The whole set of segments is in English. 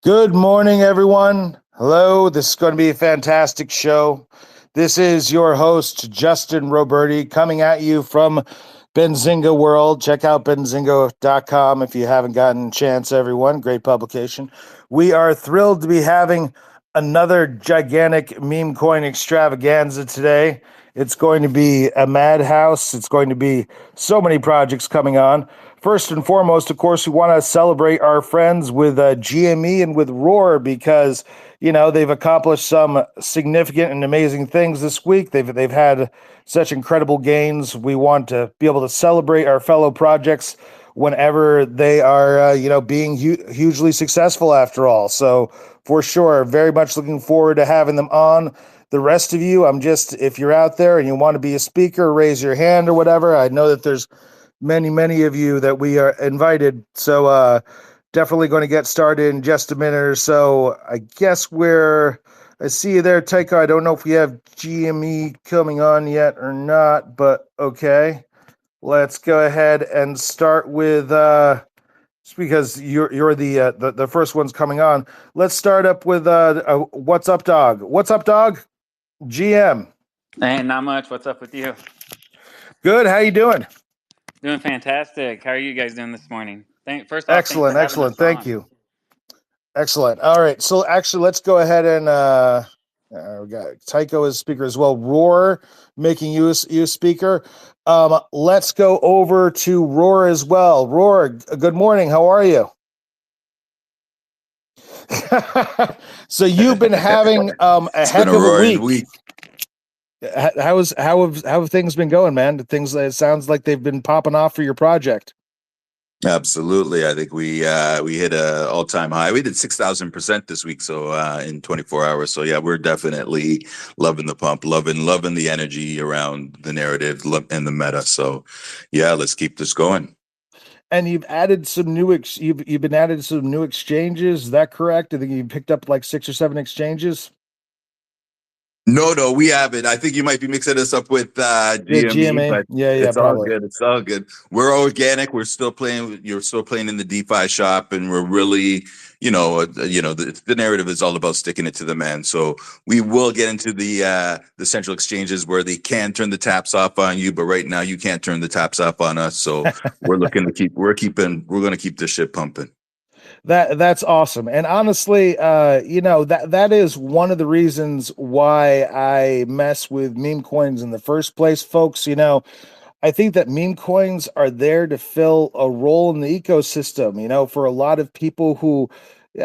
Good morning, everyone. Hello, this is going to be a fantastic show. This is your host, Justin Roberti, coming at you from Benzinga World. Check out benzinga.com if you haven't gotten a chance, everyone. Great publication. We are thrilled to be having another gigantic meme coin extravaganza today. It's going to be a madhouse. It's going to be so many projects coming on. First and foremost, of course, we want to celebrate our friends with GME and with Roar because, they've accomplished some significant and amazing things this week. They've had such incredible gains. We want to be able to celebrate our fellow projects whenever they are, being hugely successful after all. So for sure, very much looking forward to having them on. The rest of you, if you're out there and you want to be a speaker, raise your hand or whatever. I know that there's many of you that we are invited. So definitely going to get started in just a minute or so. I see you there, Taiko. I don't know if we have GME coming on yet or not, but okay. Let's go ahead and start with because you're the first one's coming on. Let's start up with what's up, dog? What's up, dog? GM. Hey, not much. What's up with you? Good. How you doing? Doing fantastic. How are you guys doing this morning? First off, Excellent. Thank you. Excellent. All right. So actually, let's go ahead and we got Tycho as speaker as well. Roar making you a speaker. Let's go over to Roar as well. Roar, good morning. How are you? So you've been having a heck of a week. How have things been going, man? It sounds like they've been popping off for your project. Absolutely. I think we hit a all-time high. We did 6,000% this week, so in 24 hours. So yeah, we're definitely loving the pump, loving the energy around the narrative and the meta. So yeah, let's keep this going. And you've added some you've been added some new exchanges. Is that correct? I think you picked up like 6 or 7 exchanges. No, we haven't. I think you might be mixing us up with GME. But yeah, it's probably. All good. It's all good. We're organic. We're still playing. You're still playing in the DeFi shop, and we're really, the narrative is all about sticking it to the man. So we will get into the central exchanges where they can turn the taps off on you, but right now you can't turn the taps off on us. So we're going to keep this shit pumping. That's awesome. And honestly, that is one of the reasons why I mess with meme coins in the first place, folks. I think that meme coins are there to fill a role in the ecosystem, for a lot of people who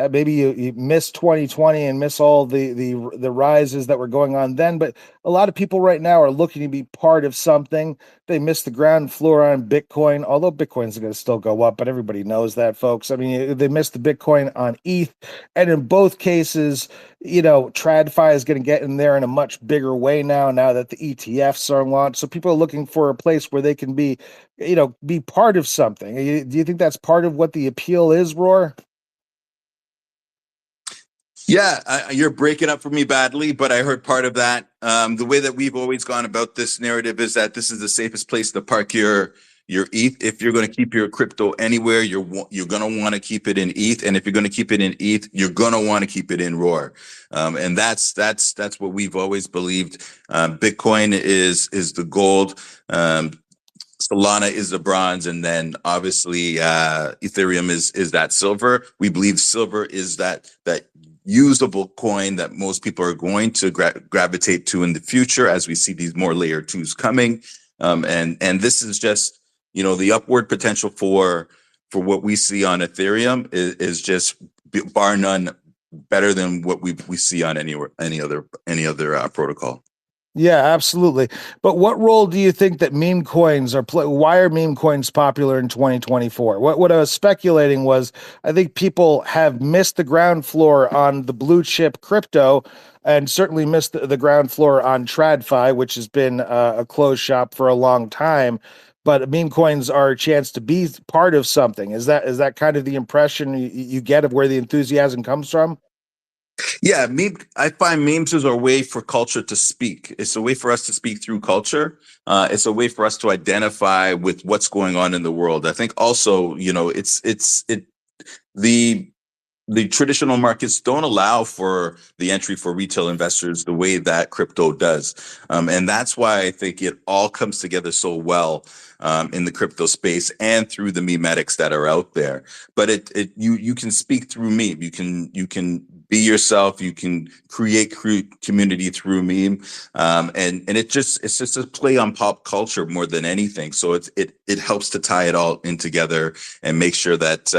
maybe you miss 2020 and miss all the rises that were going on then. But a lot of people right now are looking to be part of something. They miss the ground floor on Bitcoin, although Bitcoin's going to still go up, but everybody knows that, folks. I mean, they missed the Bitcoin on ETH. And in both cases, TradFi is going to get in there in a much bigger way now that the ETFs are launched. So people are looking for a place where they can be part of something. Do you think that's part of what the appeal is, Roar? Yeah, you're breaking up for me badly, but I heard part of that. The way that we've always gone about this narrative is that this is the safest place to park your ETH. If you're going to keep your crypto anywhere, you're going to want to keep it in ETH, and if you're going to keep it in ETH, you're going to want to keep it in Roar. And that's what we've always believed. Bitcoin is the gold. Solana is the bronze, and then obviously Ethereum is that silver. We believe silver is that usable coin that most people are going to gravitate to in the future as we see these more layer 2s coming. And this is just, the upward potential for what we see on Ethereum is just bar none better than what we see on any other protocol. Yeah, absolutely. But what role do you think that meme coins are why are meme coins popular in 2024? What I was speculating was I think people have missed the ground floor on the blue chip crypto and certainly missed the ground floor on TradFi, which has been a closed shop for a long time. But meme coins are a chance to be part of something. Is that kind of the impression you get of where the enthusiasm comes from? Yeah, I find memes is a way for culture to speak. It's a way for us to speak through culture. It's a way for us to identify with what's going on in the world. I think also, the the traditional markets don't allow for the entry for retail investors the way that crypto does. And that's why I think it all comes together so well in the crypto space and through the memetics that are out there. But you can speak through meme. You can be yourself. You can create community through meme. And it's just a play on pop culture more than anything. So it helps to tie it all in together and make sure that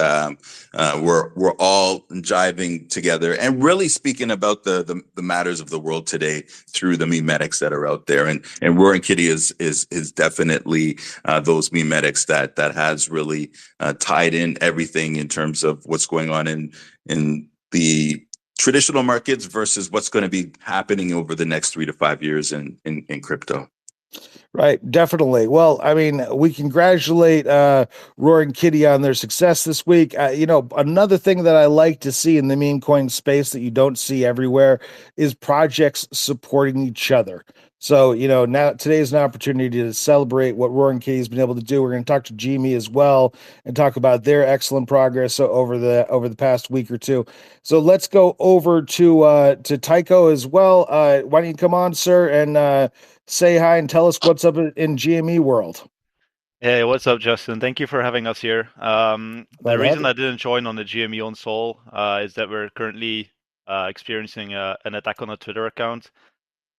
we're all jiving together and really speaking about the matters of the world today through the memetics that are out there. And Roaring Kitty is definitely those memetics that has really tied in everything in terms of what's going on in the traditional markets versus what's going to be happening over the next 3 to 5 years in crypto. Right, definitely. Well, I mean, we congratulate Roaring Kitty on their success this week. Another thing that I like to see in the meme coin space that you don't see everywhere is projects supporting each other. So, now today is an opportunity to celebrate what Roaring Kitty's been able to do. We're going to talk to GME as well and talk about their excellent progress over the past week or two. So let's go over to Tycho as well. Why don't you come on, sir, and say hi and tell us what's up in GME world. Hey, what's up, Justin? Thank you for having us here. Glad The to have reason you. I didn't join on the GME on Sol is that we're currently experiencing an attack on a Twitter account.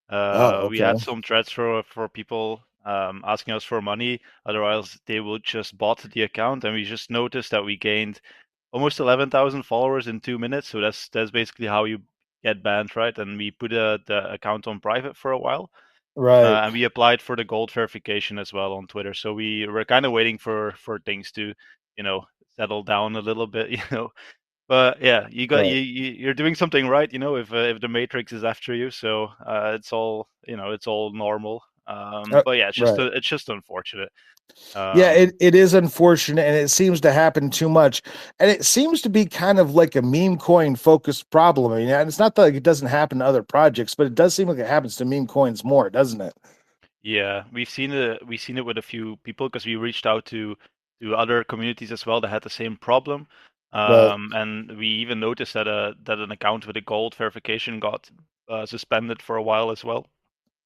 Oh, We okay. had some threats for people asking us for money, otherwise they would just bot the account, and we just noticed that we gained almost 11,000 followers in 2 minutes. So that's basically how you get banned, right? And we put the account on private for a while. Right. And we applied for the gold verification as well on Twitter. So we were kind of waiting for things to, you know, settle down a little bit, you know. But yeah, Right. you're doing something right, you know, if the Matrix is after you. So it's all, you know, it's all normal. But yeah, Right. it's just unfortunate. Yeah, Um, it is unfortunate and it seems to happen too much. And it seems to be kind of like a meme coin focused problem. I mean, and it's not that like it doesn't happen to other projects, but it does seem like it happens to meme coins more, doesn't it? Yeah, we've seen it with a few people because we reached out to other communities as well that had the same problem. Right. And we even noticed that that an account with a gold verification got suspended for a while as well.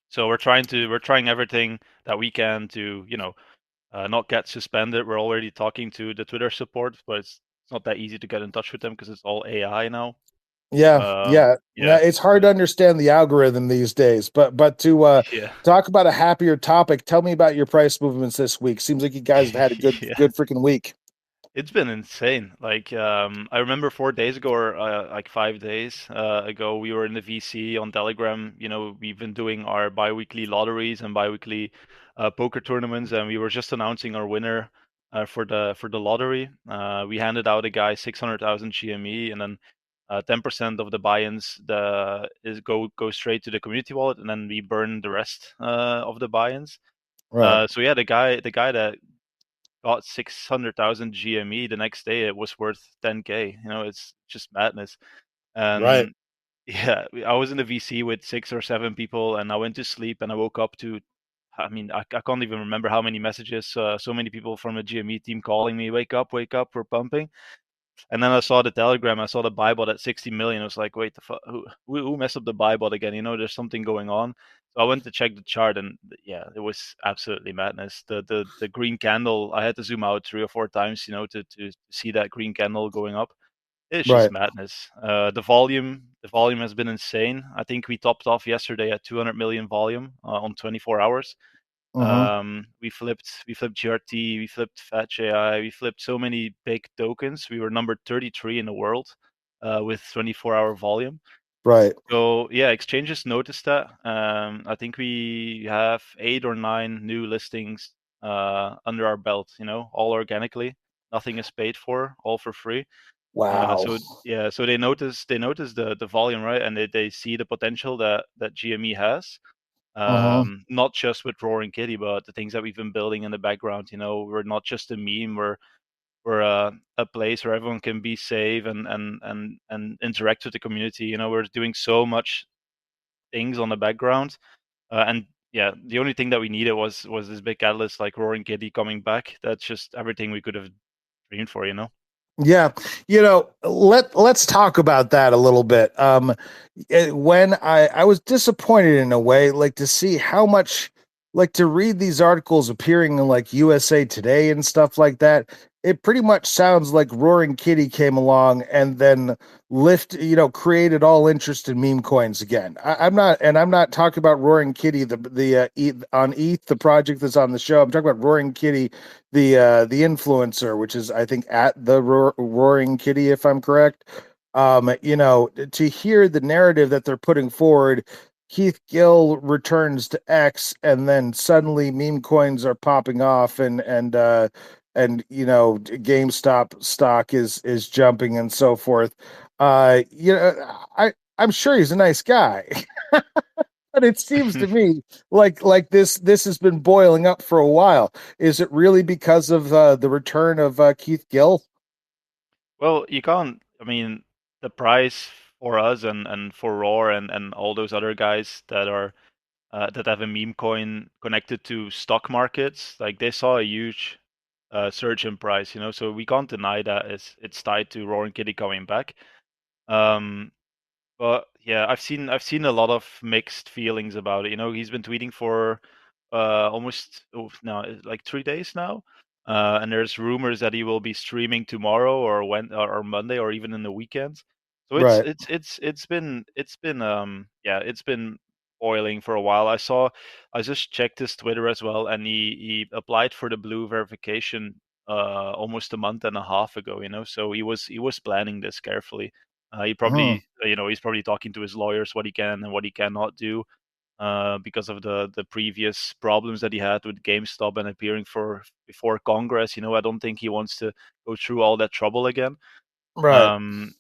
So we're trying everything that we can to, you know, not get suspended. We're already talking to the Twitter support, but it's not that easy to get in touch with them because it's all AI now. Yeah, yeah. No, Yeah, it's hard to understand the algorithm these days. But to yeah, talk about a happier topic, tell me about your price movements this week. Seems like you guys have had a good yeah. good freaking week. It's been insane. Like, I remember 4 days ago, or like 5 days ago, we were in the VC on Telegram. You know, we've been doing our biweekly lotteries and biweekly poker tournaments, and we were just announcing our winner for the lottery. We handed out a guy 600,000 GME, and then 10% of the buy-ins go straight to the community wallet, and then we burn the rest of the buy-ins. Right. So yeah, the guy that got 600,000 GME the next day, it was worth 10K. You know, it's just madness. Right. And yeah, I was in the VC with 6 or 7 people, and I went to sleep, and I woke up to, I mean, I can't even remember how many messages. So many people from the GME team calling me, wake up, we're pumping. And then I saw the Telegram, I saw the buy bot at 60 million. I was like, wait, the fuck, who messed up the buy bot again? You know, there's something going on. So I went to check the chart, and yeah, it was absolutely madness. The green candle, I had to zoom out 3 or 4 times, you know, to see that green candle going up. It's just Right. madness. The volume has been insane. I think we topped off yesterday at 200 million volume on 24 hours. Mm-hmm. We flipped GRT, we flipped Fetch AI, we flipped so many big tokens. We were number 33 in the world with 24-hour volume. Right. So yeah, exchanges noticed that. I think we have 8 or 9 new listings under our belt. You know, all organically. Nothing is paid for, all for free. Wow. So yeah, so they notice the volume, right, and they see the potential that GME has. Mm-hmm. Not just with Roaring Kitty, but the things that we've been building in the background. You know, we're not just a meme. We're a place where everyone can be safe and interact with the community. You know, we're doing so much things on the background, and yeah, the only thing that we needed was this big catalyst like Roaring Kitty coming back. That's just everything we could have dreamed for. You know. Yeah, let's talk about that a little bit. When I was disappointed in a way, like to see how much, like to read these articles appearing in like USA Today and stuff like that. It pretty much sounds like Roaring Kitty came along and then created all interest in meme coins again. I'm not talking about Roaring Kitty, on ETH, the project that's on the show. I'm talking about Roaring Kitty, the influencer, which is I think at the Roaring Kitty, if I'm correct. To hear the narrative that they're putting forward, Keith Gill returns to X, and then suddenly meme coins are popping off, and GameStop stock is jumping and so forth. I'm sure he's a nice guy. But it seems to me like this has been boiling up for a while. Is it really because of the return of Keith Gill? Well, you can't. I mean, the price for us and for Roar and all those other guys that have a meme coin connected to stock markets, like they saw a huge surge in price, So we can't deny that it's tied to Roaring Kitty coming back. Um, but yeah, I've seen a lot of mixed feelings about it. He's been tweeting for almost now like 3 days now, and there's rumors that he will be streaming tomorrow or Monday or even in the weekends. So Right. it's been boiling for a while. I just checked his Twitter as well, and he applied for the blue verification almost a month and a half ago. So he was planning this carefully. He Mhm. probably, he's probably talking to his lawyers what he can and what he cannot do, because of the previous problems that he had with GameStop and appearing before Congress. I don't think he wants to go through all that trouble again. Right. Um,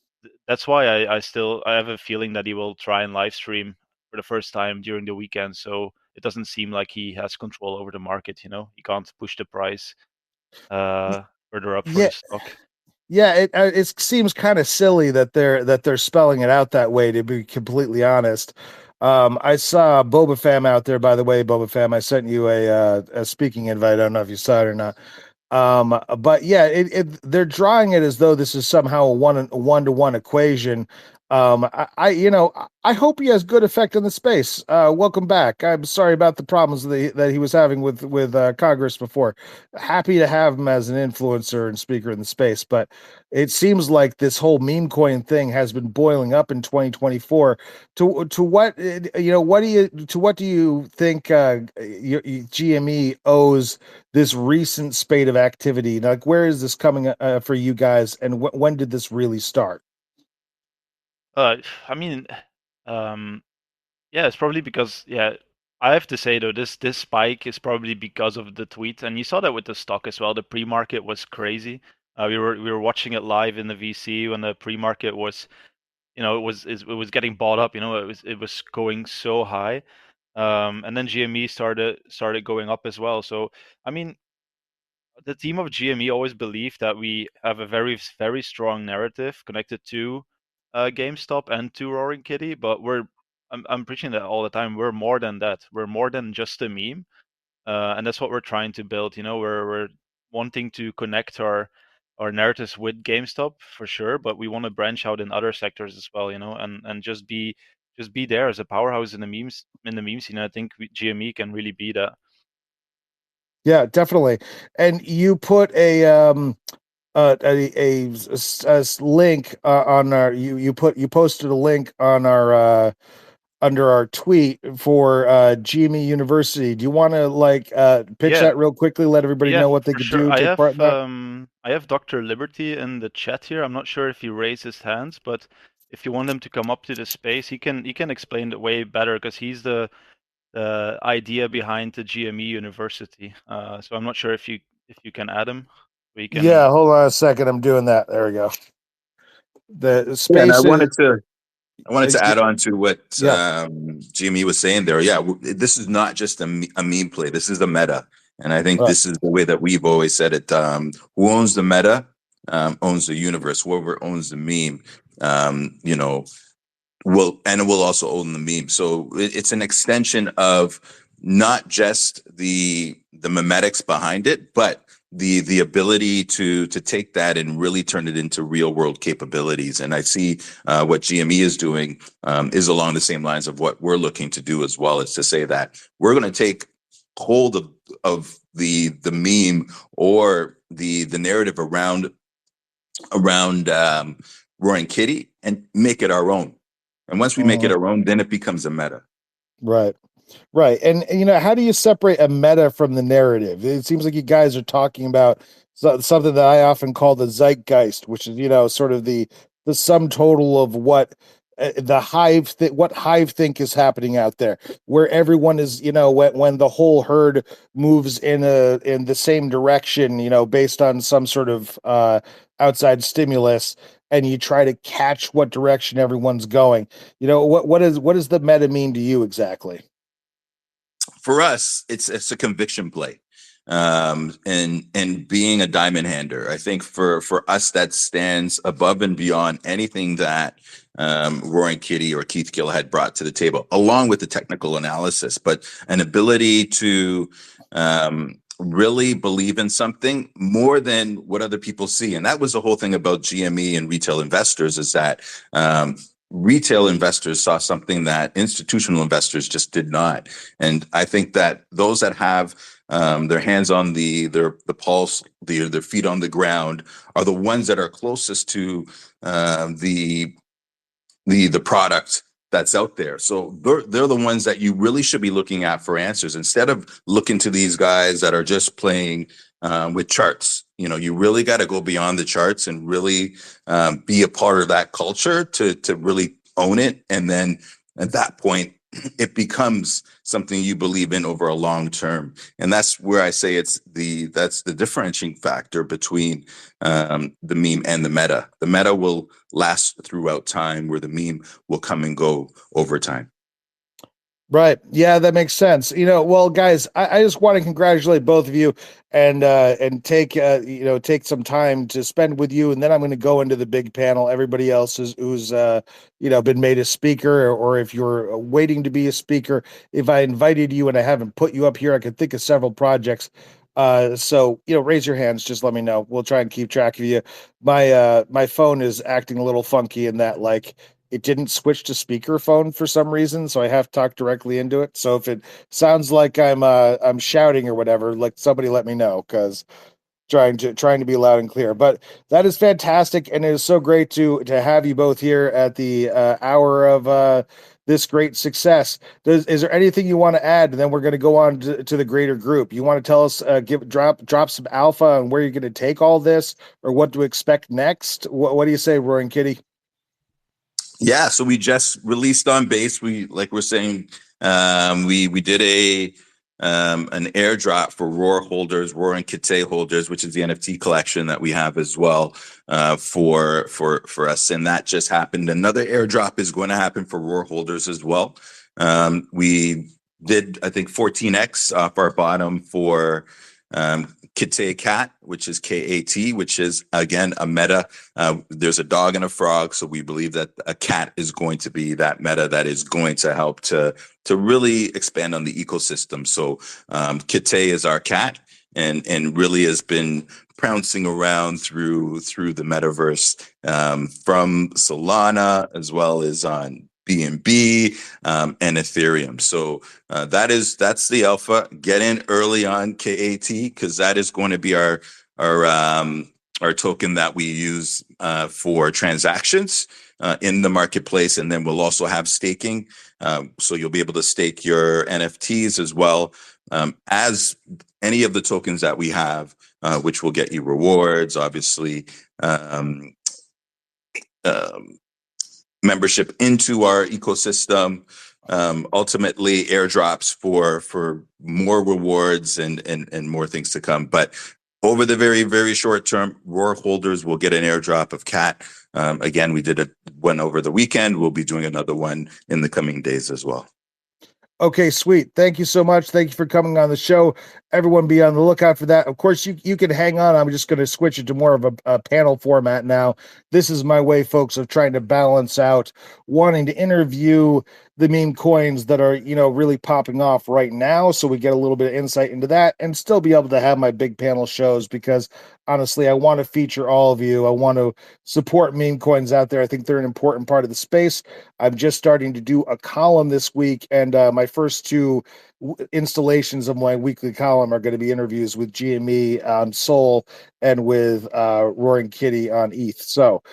that's why I have a feeling that he will try and live stream for the first time during the weekend. So it doesn't seem like he has control over the market. He can't push the price uh, further up for Yeah. the stock. Yeah, it seems kind of silly that they're spelling it out that way. To be completely honest, I saw Boba Fam out there. By the way, Boba Fam, I sent you a speaking invite. I don't know if you saw it or not. But yeah, they're drawing it as though this is somehow a one-to-one equation. I hope he has good effect in the space. Welcome back. I'm sorry about the problems that he was having with Congress before. Happy to have him as an influencer and speaker in the space, but it seems like this whole meme coin thing has been boiling up in 2024. To what what do you think GME owes this recent spate of activity? Like, where is this coming for you guys, and when did this really start? Uh, I mean, um, yeah, it's probably because, yeah, I have to say though, this spike is probably because of the tweet, and you saw that with the stock as well. The pre-market was crazy. We were watching it live in the VC when the pre-market was, it was getting bought up. It was going so high, and then GME started going up as well. So I mean, the team of GME always believed that we have a very, very strong narrative connected to GameStop and to Roaring Kitty, but I'm preaching that all the time. We're more than that. We're more than just a meme, and that's what we're trying to build. We're wanting to connect our narratives with GameStop for sure, but we want to branch out in other sectors as well. And just be there as a powerhouse in the meme scene. I think GME can really be that. Yeah, definitely. And you put a link on our you posted a link on our under our tweet for GME University. Do you want to pitch Yeah, that real quickly? Let everybody Yeah, know what they for could sure. do, I take have part in that. I have Dr. Liberty in the chat here. I'm not sure if he raised his hands, but if you want him to come up to the space, he can explain it way better because he's the idea behind the GME University. So I'm not sure if you can add him. We Yeah, can. hold on a second. I'm doing that. There we go. The Yeah, and space is I wanted to add on to what yeah, Jimmy was saying there. Yeah, this is not just a meme play. This is the meta, and I think right. this is the way that we've always said it. Who owns the meta owns the universe. Whoever owns the meme, will also own the meme. So it's an extension of not just the memetics behind it, but the ability to take that and really turn it into real world capabilities. And I see what GME is doing is along the same lines of what we're looking to do as well. Is to say that we're going to take hold of the meme or the narrative around Roaring Kitty and make it our own. And once we make it our own, then it becomes a meta. Right. Right. And, how do you separate a meta from the narrative? It seems like you guys are talking about something that I often call the zeitgeist, which is, sort of the sum total of what what hive think is happening out there, where everyone is, when the whole herd moves in the same direction, based on some sort of outside stimulus, and you try to catch what direction everyone's going. What does the meta mean to you exactly? For us, it's a conviction play, and being a diamond hander. I think for us, that stands above and beyond anything that Roaring Kitty or Keith Gill had brought to the table, along with the technical analysis, but an ability to really believe in something more than what other people see. And that was the whole thing about GME and retail investors, is that retail investors saw something that institutional investors just did not. And I think that those that have their hands on their pulse, their feet on the ground, are the ones that are closest to the product that's out there. So they're the ones that you really should be looking at for answers, instead of looking to these guys that are just playing with charts. You really got to go beyond the charts and really be a part of that culture to really own it. And then at that point, it becomes something you believe in over a long term. And that's where I say that's the differentiating factor between the meme and the meta. The meta will last throughout time, where the meme will come and go over time. Right. Yeah, that makes sense. Well, guys, I just want to congratulate both of you and take take some time to spend with you, and then I'm going to go into the big panel. Everybody else who's been made a speaker, or if you're waiting to be a speaker, if I invited you and I haven't put you up here, I could think of several projects. So raise your hands, just let me know. We'll try and keep track of you. My phone is acting a little funky in that, like, it didn't switch to speakerphone for some reason, so I have to talk directly into it. So if it sounds like I'm shouting or whatever, like, somebody let me know, because trying to be loud and clear. But that is fantastic, and it is so great to have you both here at the hour of this great success. Is there anything you want to add? And then we're going to go on to the greater group. You want to tell us, drop some alpha on where you're going to take all this, or what to expect next? What do you say, Roaring Kitty? Yeah, so we just released on base. We're saying, we did an airdrop for Roar holders, Roar and Kitty holders, which is the NFT collection that we have as well, for us. And that just happened. Another airdrop is going to happen for Roar holders as well. We did, I think, 14x off our bottom for Kitty Cat, which is KAT, which is, again, a meta. There's a dog and a frog, so we believe that a cat is going to be that meta that is going to help to really expand on the ecosystem. So Kitty is our cat, and really has been pouncing around through the metaverse, from Solana as well as on BNB and Ethereum. So that's the alpha. Get in early on KAT, because that is going to be our token that we use for transactions in the marketplace, and then we'll also have staking. So you'll be able to stake your NFTs as well as any of the tokens that we have, which will get you rewards, obviously. Membership into our ecosystem, ultimately airdrops for more rewards and more things to come. But over the very, very short term, Roar holders will get an airdrop of Cat. Again, we did one over the weekend. We'll be doing another one in the coming days as well. Okay, sweet. Thank you so much. Thank you for coming on the show. Everyone be on the lookout for that. Of course, you can hang on. I'm just going to switch it to more of a panel format now. This is my way, folks, of trying to balance out wanting to interview the meme coins that are, really popping off right now. So we get a little bit of insight into that and still be able to have my big panel shows because honestly, I want to feature all of you. I want to support meme coins out there. I think they're an important part of the space. I'm just starting to do a column this week, and my first two installations of my weekly column are going to be interviews with GME on Sol and with Roaring Kitty on ETH. So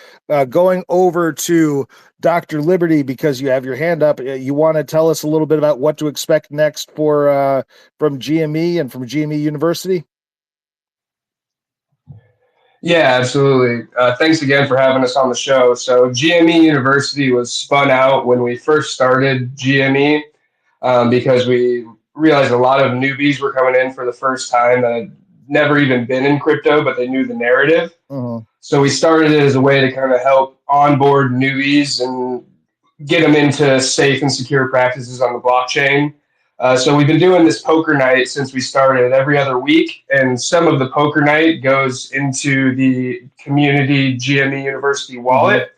going over to Dr. Liberty, because you have your hand up, you want to tell us a little bit about what to expect next for from GME and from GME University? Yeah, absolutely. Thanks again for having us on the show. So GME University was spun out when we first started GME because we realized a lot of newbies were coming in for the first time that had never even been in crypto, but they knew the narrative. So we started it as a way to kind of help onboard newbies and get them into safe and secure practices on the blockchain. So we've been doing this poker night since we started every other week, and some of the poker night goes into the community GME University wallet.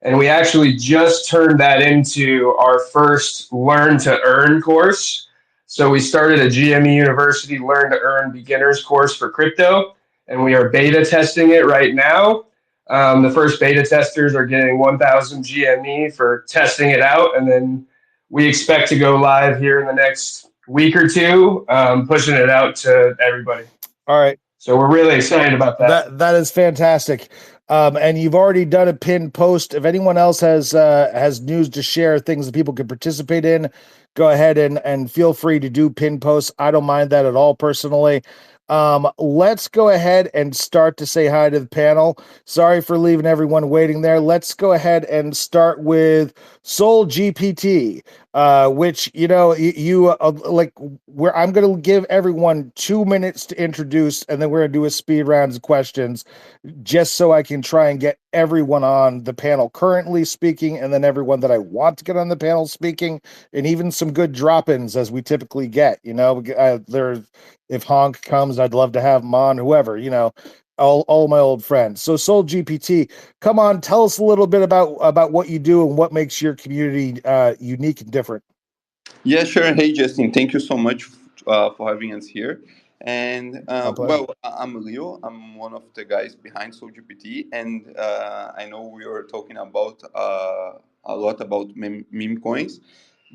And we actually just turned that into our first Learn to Earn course. So we started a GME University Learn to Earn beginners course for crypto, and we are beta testing it right now. The first beta testers are getting 1,000 GME for testing it out, and then we expect to go live here in the next week or two, pushing it out to everybody. All right. So we're really excited about that. That is fantastic. And you've already done a pinned post. If anyone else has news to share, things that people can participate in, go ahead and feel free to do pinned posts. I don't mind that at all personally. Let's go ahead and start to say hi to the panel. Sorry for leaving everyone waiting there. Let's go ahead and start with Soul GPT, which you like. Where I'm going to give everyone 2 minutes to introduce, and then we're going to do a speed round of questions, just so I can try and get everyone on the panel currently speaking, and then everyone that I want to get on the panel speaking, and even some good drop-ins as we typically get. If Honk comes, I'd love to have him on. Whoever, all my old friends. So Soul GPT, come on, tell us a little bit about what you do and what makes your community unique and different. Yeah, sure. Hey, Justin, thank you so much for having us here. And I'm Leo. I'm one of the guys behind SoulGPT, and I know we are talking about a lot about meme coins,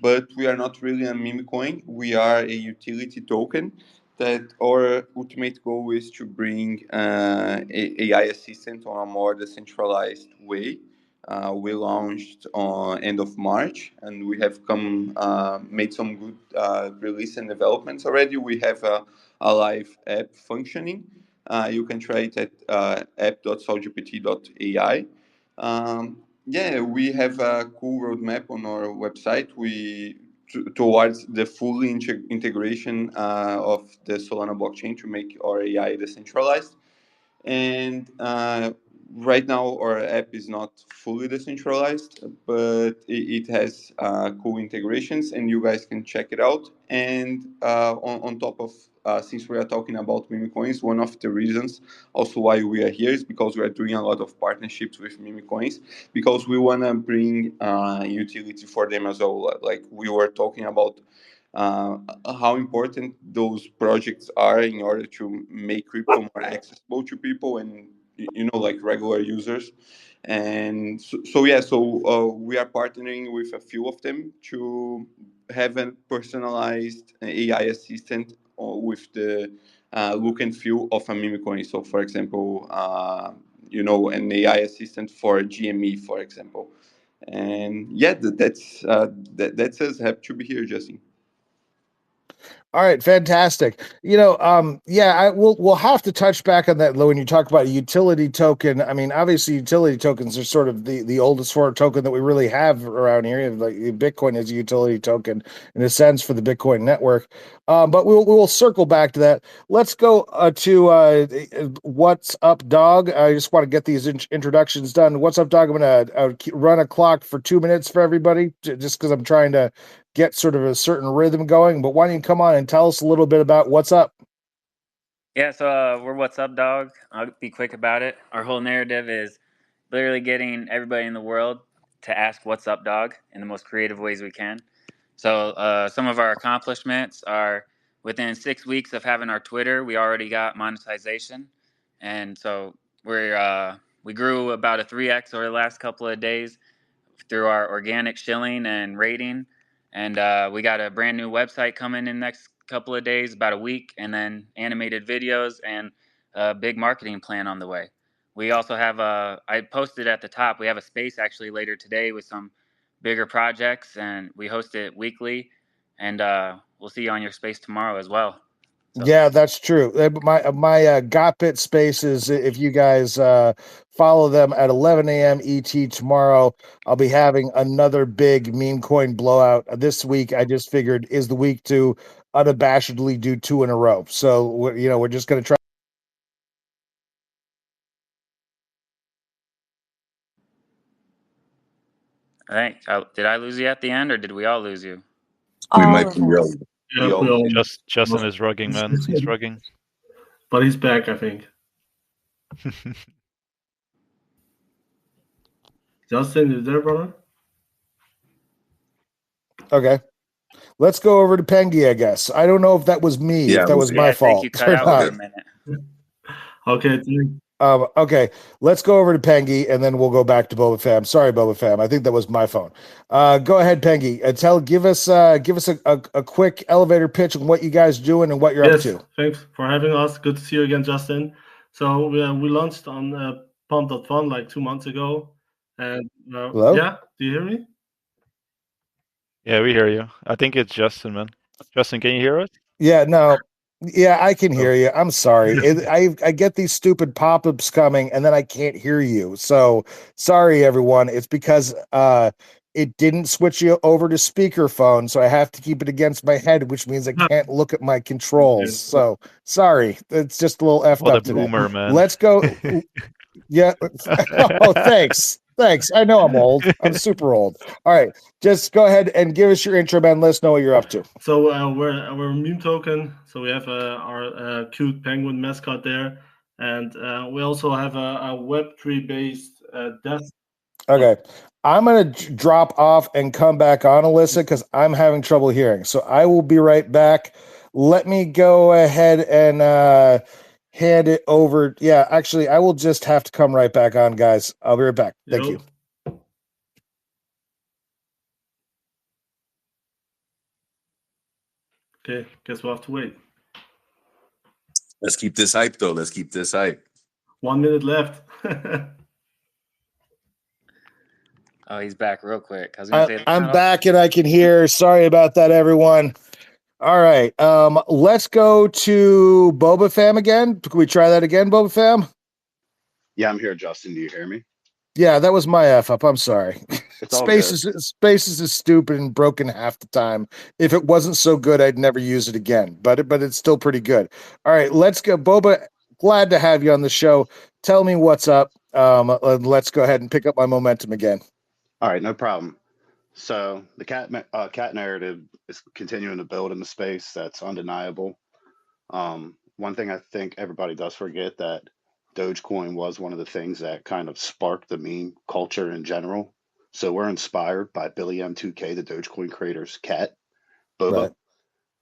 but we are not really a meme coin. We are a utility token that our ultimate goal is to bring AI assistant on a more decentralized way. We launched on end of March, and we have made some good release and developments already. We have a live app functioning. You can try it at app.solgpt.ai. Yeah, we have a cool roadmap on our website. Towards the full integration of the Solana blockchain to make our AI decentralized. And right now, our app is not fully decentralized, but it has cool integrations, and you guys can check it out. And on top of, since we are talking about meme coins, one of the reasons also why we are here is because we are doing a lot of partnerships with meme coins, because we want to bring utility for them as well. Like we were talking about uh, how important those projects are in order to make crypto more accessible to people and like regular users. And so we are partnering with a few of them to have a personalized AI assistant with the look and feel of a meme coin. So for example, an AI assistant for GME, for example. And yeah, that's us. Happy to be here, Justin. All right, fantastic. We'll have to touch back on that when you talk about a utility token. I mean, obviously, utility tokens are sort of the oldest form of token that we really have around here. Like Bitcoin is a utility token in a sense for the Bitcoin network. But we'll circle back to that. Let's go to what's up, dog. I just want to get these introductions done. What's up, dog? I'm gonna run a clock for 2 minutes for everybody, just because I'm trying to get sort of a certain rhythm going. But why don't you come on and tell us a little bit about what's up? Yeah, so we're What's Up Dog. I'll be quick about it. Our whole narrative is literally getting everybody in the world to ask what's up, dog, in the most creative ways we can. So some of our accomplishments are within 6 weeks of having our Twitter, we already got monetization, and so we grew about a 3x over the last couple of days through our organic shilling and rating, and we got a brand new website coming in the next couple of days, about a week, and then animated videos and a big marketing plan on the way. We also have I posted at the top, we have a space actually later today with some bigger projects, and we host it weekly, and we'll see you on your space tomorrow as well. So. Yeah, that's true. My Got spaces, if you guys follow them at 11 a.m. ET tomorrow, I'll be having another big meme coin blowout. This week, I just figured is the week to unabashedly do 2 in a row. So we're just going to try. Did I lose you at the end, or did we all lose you? We might be Justin is rugging, man. He's rugging. But he's back, I think. Justin, you there, brother? Okay. Let's go over to Pengi, I guess. I don't know if that was me, if that was my fault. I think you cut out for a minute. Okay. Okay, let's go over to Pengi, and then we'll go back to Boba Fam. Sorry, Boba Fam. I think that was my phone. Go ahead, Pengi. Give us a quick elevator pitch on what you guys doing and what you're up to. Thanks for having us. Good to see you again, Justin. So we launched on Pump.fun like 2 months ago. And hello? Yeah, do you hear me? Yeah, we hear you. I think it's Justin, man. Justin, can you hear us? Yeah, no. Yeah, I can hear you. I'm sorry. I get these stupid pop-ups coming, and then I can't hear you. So sorry, everyone. It's because it didn't switch you over to speakerphone, so I have to keep it against my head, which means I can't look at my controls. So sorry. It's just a little effed What up a today. boomer, man. Let's go. Yeah. Oh, thanks. I know I'm old. I'm super old. All right. Just go ahead and give us your intro, man. Let us know what you're up to. So we're a meme token. So we have our cute penguin mascot there. And we also have a Web3 based desk. Okay. I'm going to drop off and come back on, Alyssa, because I'm having trouble hearing. So I will be right back. Let me go ahead and hand it over. Yeah, actually, I will just have to come right back on, guys. I'll be right back. Thank you. Okay, guess we'll have to wait. Let's keep this hype, though. Let's keep this hype. 1 minute left. Oh, he's back real quick. I'm back and I can hear. Sorry about that, everyone. All right. Let's go to Boba Fam again. Can we try that again, Boba Fam? Yeah, I'm here, Justin. Do you hear me? Yeah, that was my F up. I'm sorry. It's all Spaces is stupid and broken half the time. If it wasn't so good, I'd never use it again. But it's still pretty good. All right, let's go. Boba, glad to have you on the show. Tell me what's up. Let's go ahead and pick up my momentum again. All right, no problem. So the cat narrative is continuing to build in the space. That's undeniable. One thing I think everybody does forget that Dogecoin was one of the things that kind of sparked the meme culture in general. So we're inspired by Billy M2K, the Dogecoin creator's cat, Boba. Right.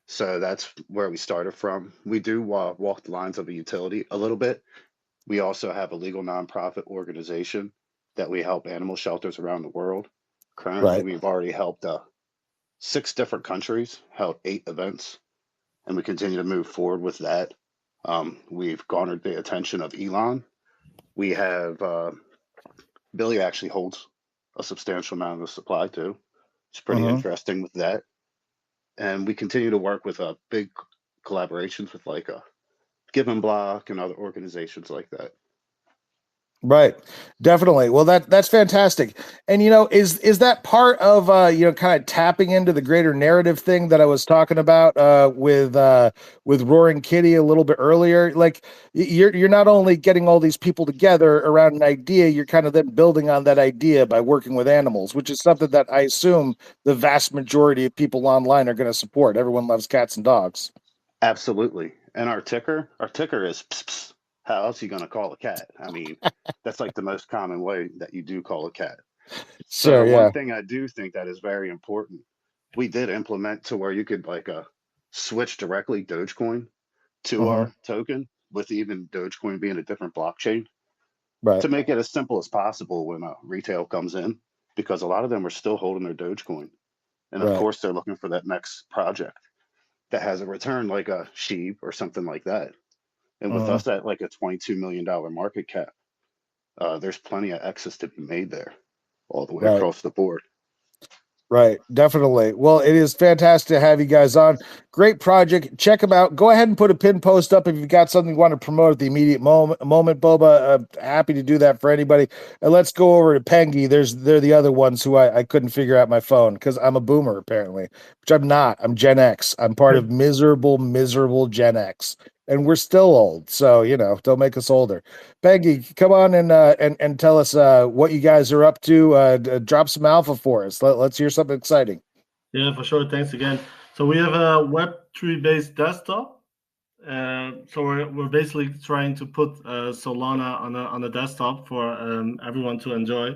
So that's where we started from. We do walk the lines of a utility a little bit. We also have a legal nonprofit organization that we help animal shelters around the world. Currently, we've already helped 6 different countries, held 8 events, and we continue to move forward with that. We've garnered the attention of Elon. We have Billy actually holds a substantial amount of the supply too. It's pretty interesting with that. And we continue to work with big collaborations with like Given Block and other organizations like that. Right. Definitely. Well, that's fantastic. And is that part of kind of tapping into the greater narrative thing that I was talking about with Roaring Kitty a little bit earlier? Like you're not only getting all these people together around an idea, you're kind of then building on that idea by working with animals, which is something that I assume the vast majority of people online are going to support. Everyone loves cats and dogs. Absolutely. And our ticker is pss, pss. How else are you going to call a cat? I mean, that's like the most common way that you do call a cat. So one thing I do think that is very important we did implement to where you could like switch directly Dogecoin to our token, with even Dogecoin being a different blockchain, Right. to make it as simple as possible when retail comes in, because a lot of them are still holding their Dogecoin. And of Right. course, they're looking for that next project that has a return like a Sheep or something like that. And with us at like a $22 million market cap, there's plenty of excess to be made there all the way Right. across the board. Right, definitely. Well, it is fantastic to have you guys on. Great project. Check them out. Go ahead and put a pin post up if you've got something you want to promote at the immediate moment. Boba, happy to do that for anybody. And let's go over to Pengy. They're the other ones who I couldn't figure out my phone because I'm a boomer apparently, which I'm not. I'm Gen X. I'm part of miserable Gen X, and we're still old. So don't make us older. Peggy, come on and tell us what you guys are up to. Drop some alpha for us. Let's hear something exciting. Yeah, for sure. Thanks again. So we have a Web3 based desktop. So we're basically trying to put Solana on a desktop for everyone to enjoy.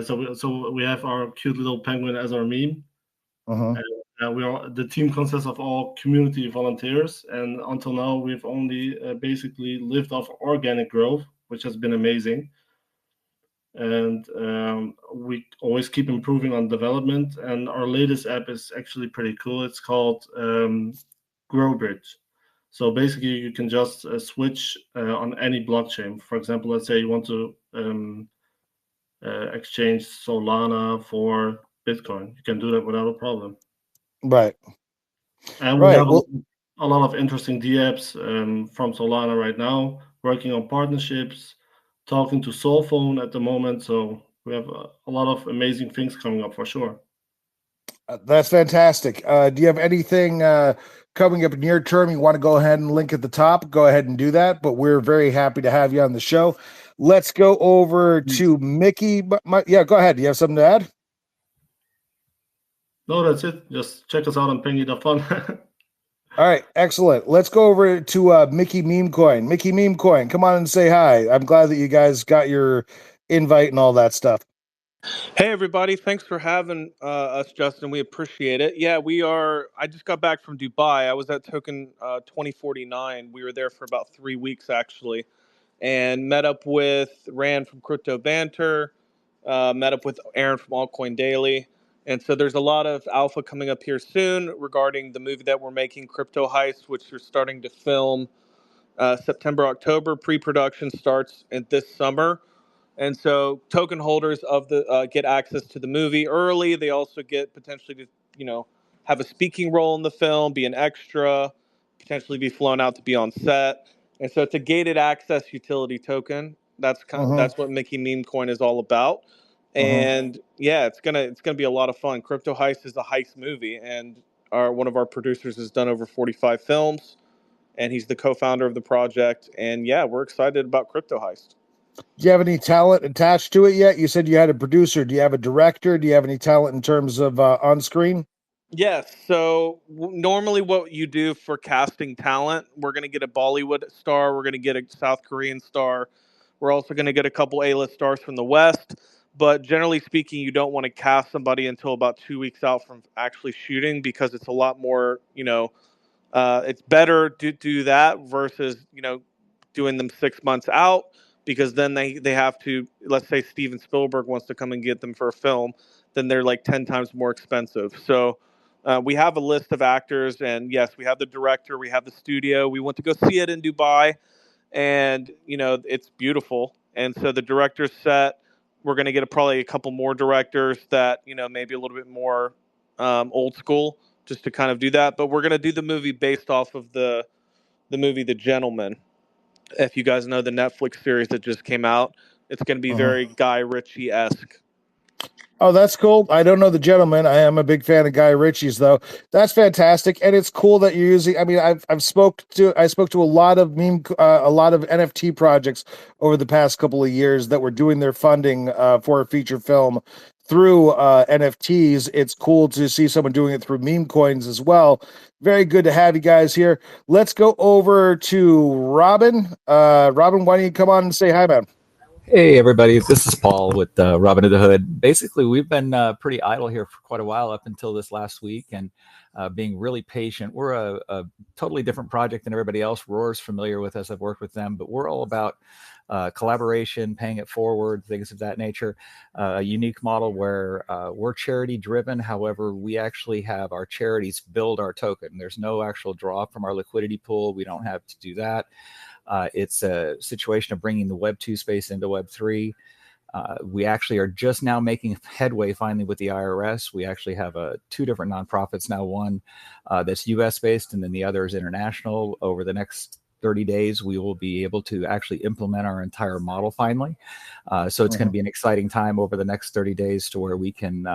So we have our cute little penguin as our meme. The team consists of all community volunteers, and until now we've only basically lived off organic growth, which has been amazing. And we always keep improving on development. And our latest app is actually pretty cool. It's called GrowBridge. So basically, you can just switch on any blockchain. For example, let's say you want to exchange Solana for Bitcoin. You can do that without a problem. Right. And we have a lot of interesting DApps from Solana right now, working on partnerships, talking to Soulphone at the moment. So we have a lot of amazing things coming up for sure. That's fantastic. Do you have anything coming up near term you want to go ahead and link at the top? Go ahead and do that. But we're very happy to have you on the show. Let's go over to Mickey. Yeah, go ahead. Do you have something to add? No, that's it. Just check us out on Pengy.fun. All right, excellent. Let's go over to Mickey Meme Coin. Mickey Meme Coin, come on and say hi. I'm glad that you guys got your invite and all that stuff. Hey, everybody. Thanks for having us, Justin. We appreciate it. Yeah, we are. I just got back from Dubai. I was at Token 2049. We were there for about 3 weeks, actually, and met up with Rand from Crypto Banter, met up with Aaron from Altcoin Daily. And so there's a lot of alpha coming up here soon regarding the movie that we're making, Crypto Heist, which we're starting to film September, October. Pre-production starts this summer. And so token holders of the get access to the movie early. They also get potentially to, have a speaking role in the film, be an extra, potentially be flown out to be on set. And so it's a gated access utility token. That's that's what Mickey Meme Coin is all about. And yeah, it's gonna be a lot of fun. Crypto Heist is a heist movie, and one of our producers has done over 45 films, and he's the co-founder of the project. And yeah, we're excited about Crypto Heist. Do you have any talent attached to it yet? You said you had a producer. Do you have a director? Do you have any talent in terms of on screen? Yes. So normally what you do for casting talent, we're going to get a Bollywood star. We're going to get a South Korean star. We're also going to get a couple A-list stars from the West. But generally speaking, you don't want to cast somebody until about 2 weeks out from actually shooting, because it's a lot more, it's better to do that versus, doing them 6 months out, because then they have to, let's say Steven Spielberg wants to come and get them for a film, then they're like 10 times more expensive. So we have a list of actors, and yes, we have the director, we have the studio. We went to go see it in Dubai, and it's beautiful. And so the director's set. We're going to get probably a couple more directors that maybe a little bit more old school, just to kind of do that. But we're going to do the movie based off of the movie The Gentleman. If you guys know the Netflix series that just came out, it's going to be very Guy Ritchie-esque. Oh, that's cool. I don't know The Gentleman. I am a big fan of Guy Ritchie's, though. That's fantastic, and it's cool that you're using. I mean, I spoke to a lot of NFT projects over the past couple of years that were doing their funding for a feature film through NFTs. It's cool to see someone doing it through meme coins as well. Very good to have you guys here. Let's go over to Robin. Robin, why don't you come on and say hi, man? Hey, everybody. This is Paul with Robin of the Hood. Basically, we've been pretty idle here for quite a while up until this last week and being really patient. We're a totally different project than everybody else. Roar's familiar with us. I've worked with them, but we're all about collaboration, paying it forward, things of that nature. A unique model where we're charity driven. However, we actually have our charities build our token. There's no actual draw from our liquidity pool. We don't have to do that. It's a situation of bringing the Web 2 space into Web 3. We actually are just now making headway finally with the IRS. We actually have two different nonprofits now, one that's US based and then the other is international. Over the next 30 days, we will be able to actually implement our entire model finally. So it's going to be an exciting time over the next 30 days to where we can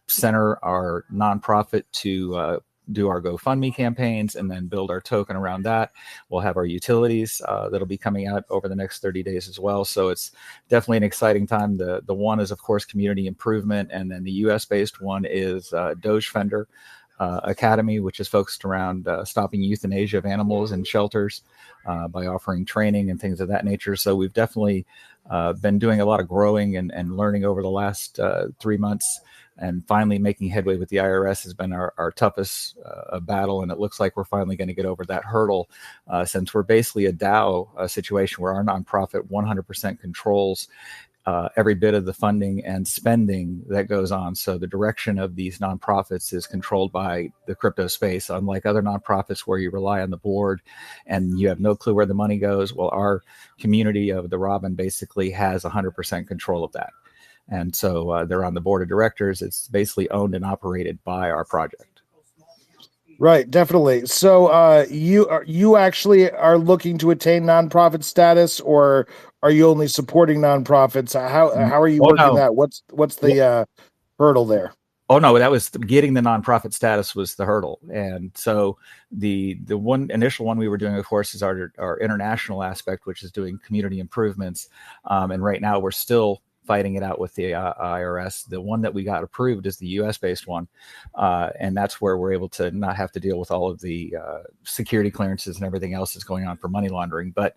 center our nonprofit to do our GoFundMe campaigns and then build our token around that. We'll have our utilities that'll be coming out over the next 30 days as well. So it's definitely an exciting time. The one is, of course, community improvement. And then the US based one is Doge Fender Academy, which is focused around stopping euthanasia of animals in shelters by offering training and things of that nature. So we've definitely been doing a lot of growing and learning over the last 3 months. And finally making headway with the IRS has been our toughest battle. And it looks like we're finally going to get over that hurdle since we're basically a DAO situation where our nonprofit 100% controls every bit of the funding and spending that goes on. So the direction of these nonprofits is controlled by the crypto space, unlike other nonprofits where you rely on the board and you have no clue where the money goes. Well, our community of the Robin basically has 100% control of that. And so they're on the board of directors. It's basically owned and operated by our project. Right, definitely. So you actually are looking to attain nonprofit status, or are you only supporting nonprofits? How are you working that? What's the hurdle there? Oh no, that was getting the nonprofit status was the hurdle. And so the one initial one we were doing, of course, is our international aspect, which is doing community improvements. And right now we're still fighting it out with the IRS. The one that we got approved is the US based one. And that's where we're able to not have to deal with all of the security clearances and everything else that's going on for money laundering. But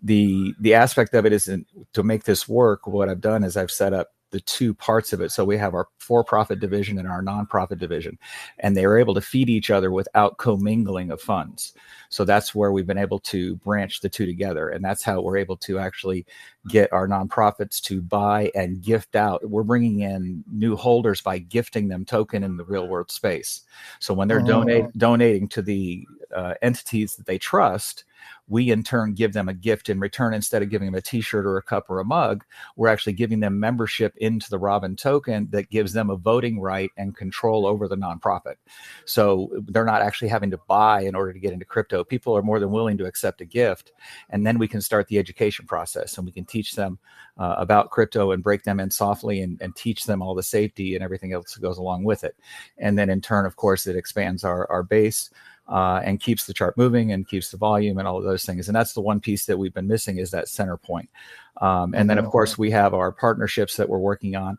the aspect of it is to make this work. What I've done is I've set up the two parts of it. So we have our for-profit division and our nonprofit division, and they are able to feed each other without commingling of funds. So that's where we've been able to branch the two together. And that's how we're able to actually get our nonprofits to buy and gift out. We're bringing in new holders by gifting them token in the real world space. So when they're donating to the entities that they trust, we in turn give them a gift in return. Instead of giving them a t-shirt or a cup or a mug, we're actually giving them membership into the Robin token that gives them a voting right and control over the nonprofit. So they're not actually having to buy in order to get into crypto. People are more than willing to accept a gift. And then we can start the education process and we can teach them about crypto and break them in softly and teach them all the safety and everything else that goes along with it. And then in turn, of course, it expands our base. And keeps the chart moving and keeps the volume and all of those things. And that's the one piece that we've been missing is that center point. And then, of course, we have our partnerships that we're working on.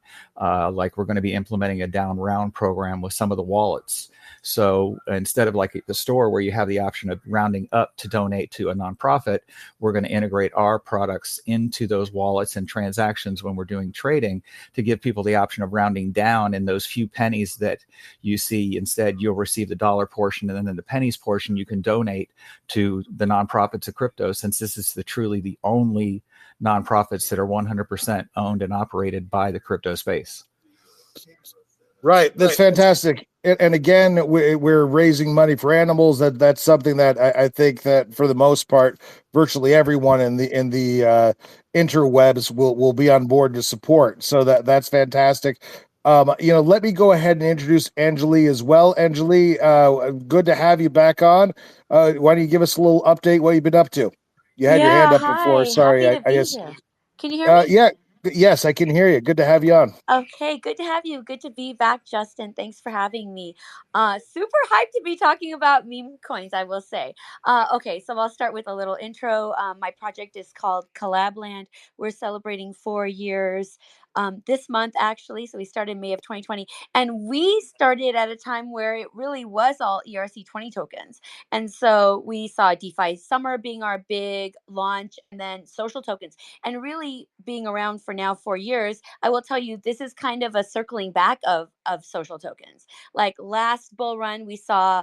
Like we're going to be implementing a down round program with some of the wallets. So instead of like the store where you have the option of rounding up to donate to a nonprofit, we're going to integrate our products into those wallets and transactions when we're doing trading to give people the option of rounding down in those few pennies that you see. Instead, you'll receive the dollar portion, and then in the pennies portion, you can donate to the nonprofits of crypto, since this is truly the only nonprofits that are 100% owned and operated by the crypto space. Right, that's fantastic. And again, we're raising money for animals. That's something that I think that for the most part, virtually everyone in the interwebs will be on board to support. So that's fantastic. Let me go ahead and introduce Anjali as well. Anjali, good to have you back on. Why don't you give us a little update what you've been up to? You had your hand up before. Sorry, Happy to be here. Can you hear me? Yeah. Yes, I can hear you. Good to have you on. Okay, good to have you. Good to be back, Justin. Thanks for having me. Super hyped to be talking about meme coins, I will say. Okay, so I'll start with a little intro. My project is called Collabland. We're celebrating 4 years this month, actually. So we started May of 2020. And we started at a time where it really was all ERC20 tokens. And so we saw DeFi Summer being our big launch, and then social tokens. And really being around for now 4 years, I will tell you, this is kind of a circling back of social tokens. Like last bull run, we saw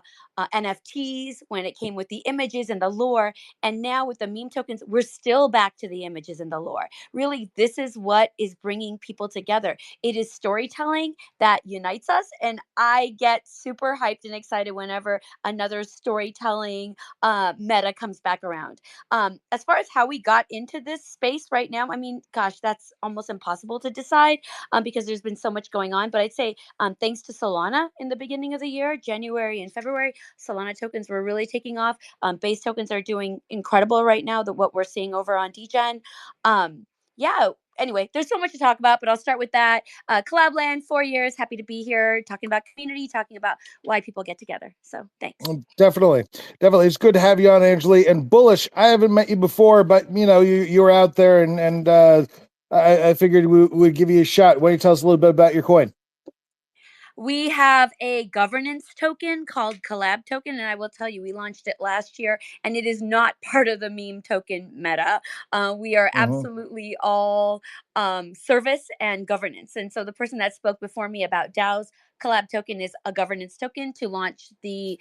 NFTs when it came with the images and the lore. And now with the meme tokens, we're still back to the images and the lore. Really, this is what is bringing people together. It is storytelling that unites us. And I get super hyped and excited whenever another storytelling meta comes back around. As far as how we got into this space right now, I mean, gosh, that's almost impossible to decide because there's been so much going on. But I'd say thanks to Solana in the beginning of the year, January and February, Solana tokens were really taking off. Base tokens are doing incredible right now, what we're seeing over on DGen. Yeah, anyway, there's so much to talk about, but I'll start with that. Collabland, 4 years, happy to be here, talking about community, talking about why people get together. So thanks. Definitely. It's good to have you on, Angeli. And Bullish, I haven't met you before, but you were out there, and I figured we would give you a shot. Why don't you tell us a little bit about your coin? We have a governance token called Collab Token, and I will tell you, we launched it last year, and it is not part of the meme token meta. We are absolutely all service and governance. And so the person that spoke before me about DAOs, Collab Token is a governance token to launch the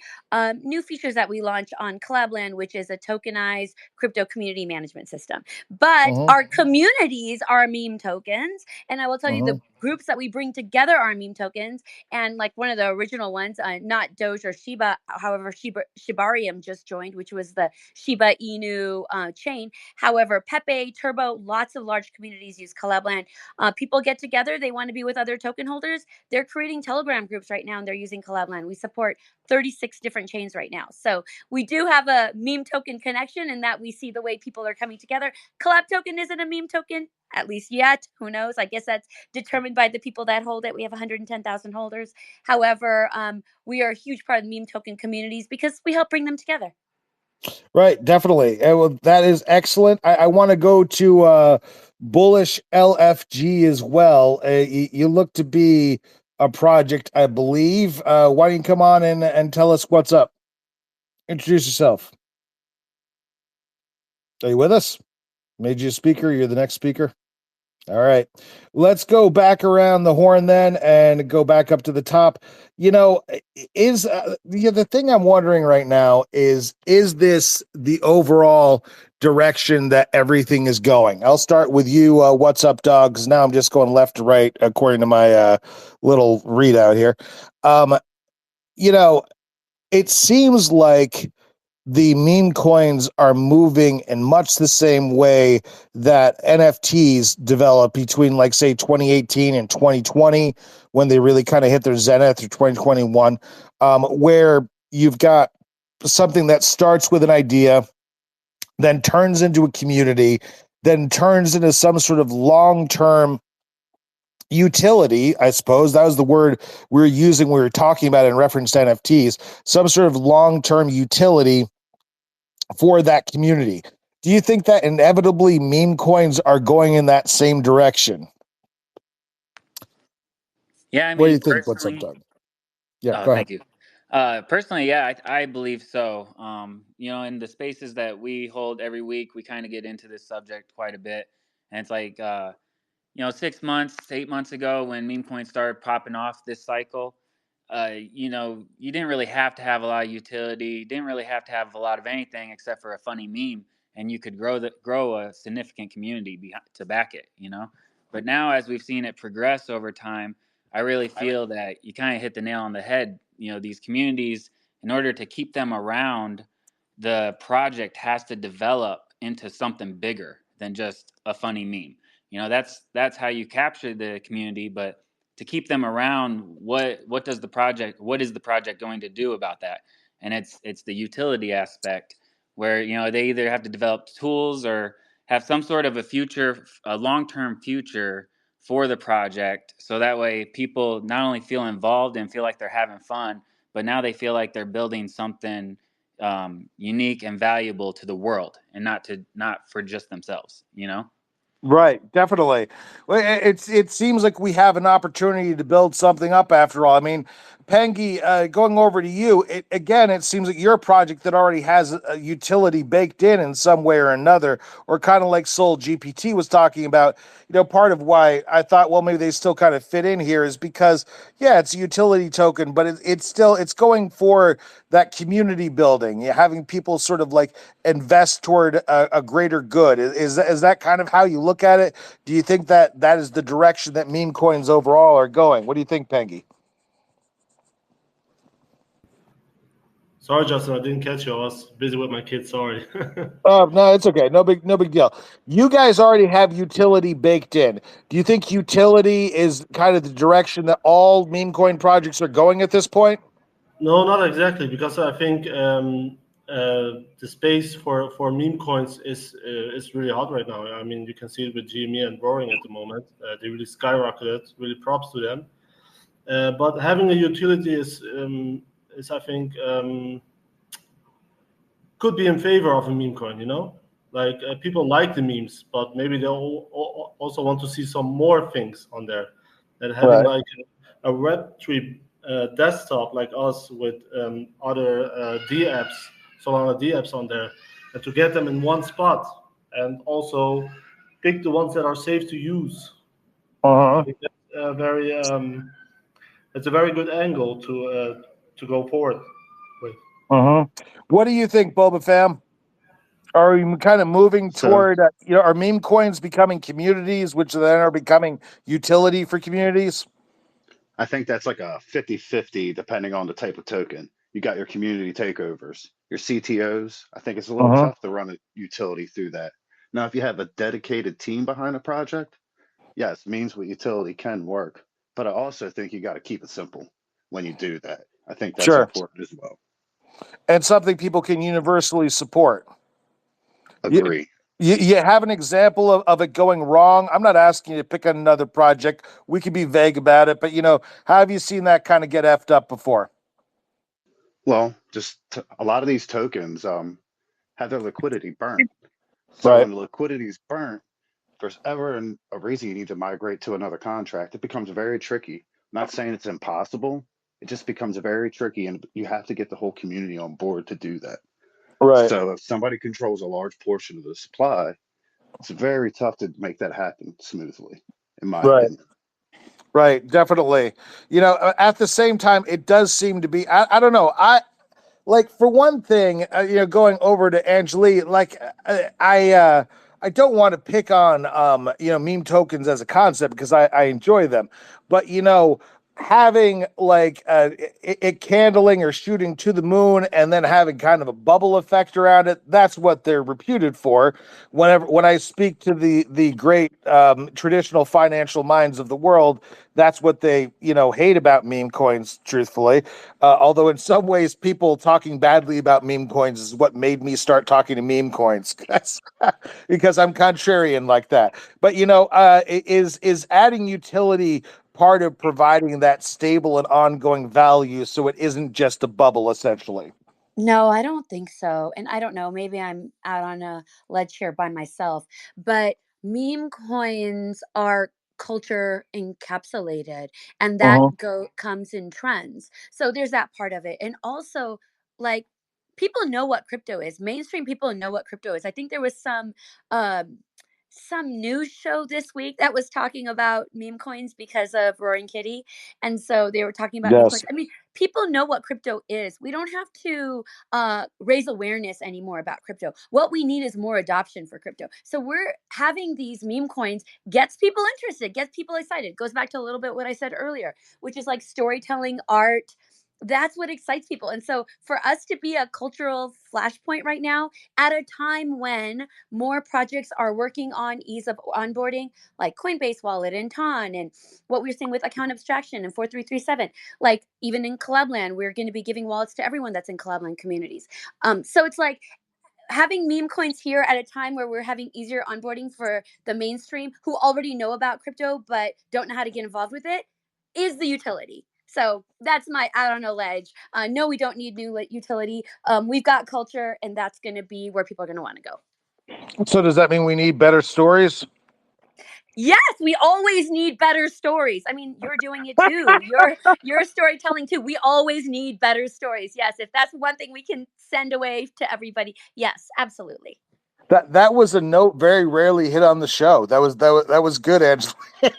new features that we launch on Collabland, which is a tokenized crypto community management system. But our communities are meme tokens, and I will tell you, the groups that we bring together are meme tokens. And like one of the original ones, not Doge or Shiba, however, Shibarium just joined, which was the Shiba Inu chain. However, Pepe, Turbo, lots of large communities use Collabland. People get together, they want to be with other token holders. They're creating Telegram groups right now, and they're using Collabland. We support 36 different chains right now. So we do have a meme token connection in that we see the way people are coming together. Collab Token isn't a meme token, at least yet. Who knows? I guess that's determined by the people that hold it. We have 110,000 holders. However, we are a huge part of the meme token communities because we help bring them together. Right, definitely. Well, that is excellent. I want to go to Bullish LFG as well. You look to be a project, I believe. Why don't you come on and tell us what's up? Introduce yourself. Are you with us? Made you a speaker. You're the next speaker. All right. Let's go back around the horn then and go back up to the top. Is the thing I'm wondering right now is this the overall direction that everything is going? I'll start with you. What's up, dogs? Now I'm just going left to right according to my little readout here. It seems like the meme coins are moving in much the same way that NFTs developed between, like, say, 2018 and 2020, when they really kind of hit their zenith, or 2021, where you've got something that starts with an idea, then turns into a community, then turns into some sort of long-term utility. I suppose that was the word we were using when we were talking about it in reference to NFTs, some sort of long-term utility for that community. Do you think that inevitably meme coins are going in that same direction? Yeah, I mean, What do you think? What's up, personally, Doug? Yeah, oh, go ahead. thank you. Personally, yeah, I believe so. In the spaces that we hold every week, we kind of get into this subject quite a bit. And it's like, 6 months, 8 months ago, when meme coins started popping off this cycle, you didn't really have to have a lot of utility. You didn't really have to have a lot of anything except for a funny meme, and you could grow a significant community to back it. But now, as we've seen it progress over time, I really feel that you kind of hit the nail on the head. These communities, in order to keep them around, the project has to develop into something bigger than just a funny meme. That's how you capture the community. But to keep them around, what is the project going to do about that? And it's the utility aspect, where they either have to develop tools or have some sort of a long-term future for the project, so that way people not only feel involved and feel like they're having fun, but now they feel like they're building something unique and valuable to the world, and not for just themselves. Right, definitely. Well, it seems like we have an opportunity to build something up after all. I mean, Pengi, going over to you, again, it seems like you're a project that already has a utility baked in some way or another, or kind of like Soul GPT was talking about. Part of why I thought, well, maybe they still kind of fit in here is because, yeah, it's a utility token, but it's going for that community building, having people sort of like invest toward a greater good. Is that kind of how you look at it? Do you think that that is the direction that meme coins overall are going? What do you think, Pengi? Sorry, Justin, I didn't catch you. I was busy with my kids. Sorry. Oh no, it's okay. No big deal. You guys already have utility baked in. Do you think utility is kind of the direction that all meme coin projects are going at this point? No, not exactly, because I think the space for meme coins is really hot right now. I mean, you can see it with GME and Roaring at the moment. They really skyrocketed. Really, props to them. But having a utility is I think could be in favor of a meme coin. Like people like the memes, but maybe they also want to see some more things on there. And having Right. like a Web3 desktop like us with other D apps, Solana D apps on there, and to get them in one spot, and also pick the ones that are safe to use. I Uh-huh. think that's it's a very good angle to go forward with. Uh-huh. What do you think, Boba Fam? Are we kind of moving So toward, are meme coins becoming communities, which then are becoming utility for communities? I think that's like a 50-50 depending on the type of token. You got your community takeovers, your CTOs. I think it's a little Uh-huh. tough to run a utility through that. Now, if you have a dedicated team behind a project, yes, memes with utility can work. But I also think you got to keep it simple when you do that. I think that's Sure. important as well. And something people can universally support. You, Agree. you have an example of it going wrong? I'm not asking you to pick another project. We can be vague about it, but how have you seen that kind of get effed up before? Well, a lot of these tokens have their liquidity burnt. So Right. when the liquidity is burnt, if there's ever a reason you need to migrate to another contract, it becomes very tricky. I'm not saying it's impossible. It just becomes very tricky, and you have to get the whole community on board to do that. Right. So if somebody controls a large portion of the supply, it's very tough to make that happen smoothly, in my Right. opinion. Right. Definitely. At the same time, it does seem to be, I don't know. Like for one thing, going over to Angelique, like I don't want to pick on meme tokens as a concept because I enjoy them, but having like it candling or shooting to the moon and then having kind of a bubble effect around it, that's what they're reputed for. When I speak to the great traditional financial minds of the world, that's what they hate about meme coins, truthfully. Although in some ways, people talking badly about meme coins is what made me start talking to meme coins because I'm contrarian like that. But is adding utility part of providing that stable and ongoing value so it isn't just a bubble, essentially? No, I don't think so. And I don't know, maybe I'm out on a ledge here by myself, but meme coins are culture encapsulated, and that Uh-huh. go comes in trends. So there's that part of it. And also, like, people know what crypto is. Mainstream people know what crypto is. I think there was um some news show this week that was talking about meme coins because of Roaring Kitty. And so they were talking about meme Yes. coins. I mean, people know what crypto is. We don't have to raise awareness anymore about crypto. What we need is more adoption for crypto. So we're having these meme coins gets people interested, gets people excited. Goes back to a little bit what I said earlier, which is like storytelling, art. That's what excites people. And so for us to be a cultural flashpoint right now at a time when more projects are working on ease of onboarding, like Coinbase Wallet and Ton, and what we're seeing with account abstraction and 4337, like even in Collabland, we're going to be giving wallets to everyone that's in Collabland communities. So it's like having meme coins here at a time where we're having easier onboarding for the mainstream who already know about crypto but don't know how to get involved with it is the utility. So that's my out on a ledge. No, we don't need new utility. We've got culture, and that's going to be where people are going to want to go. So does that mean we need better stories? Yes, we always need better stories. I mean, you're doing it too. You're storytelling too. We always need better stories. Yes, if that's one thing we can send away to everybody. Yes, absolutely. That was a note very rarely hit on the show. That was good, Angela. I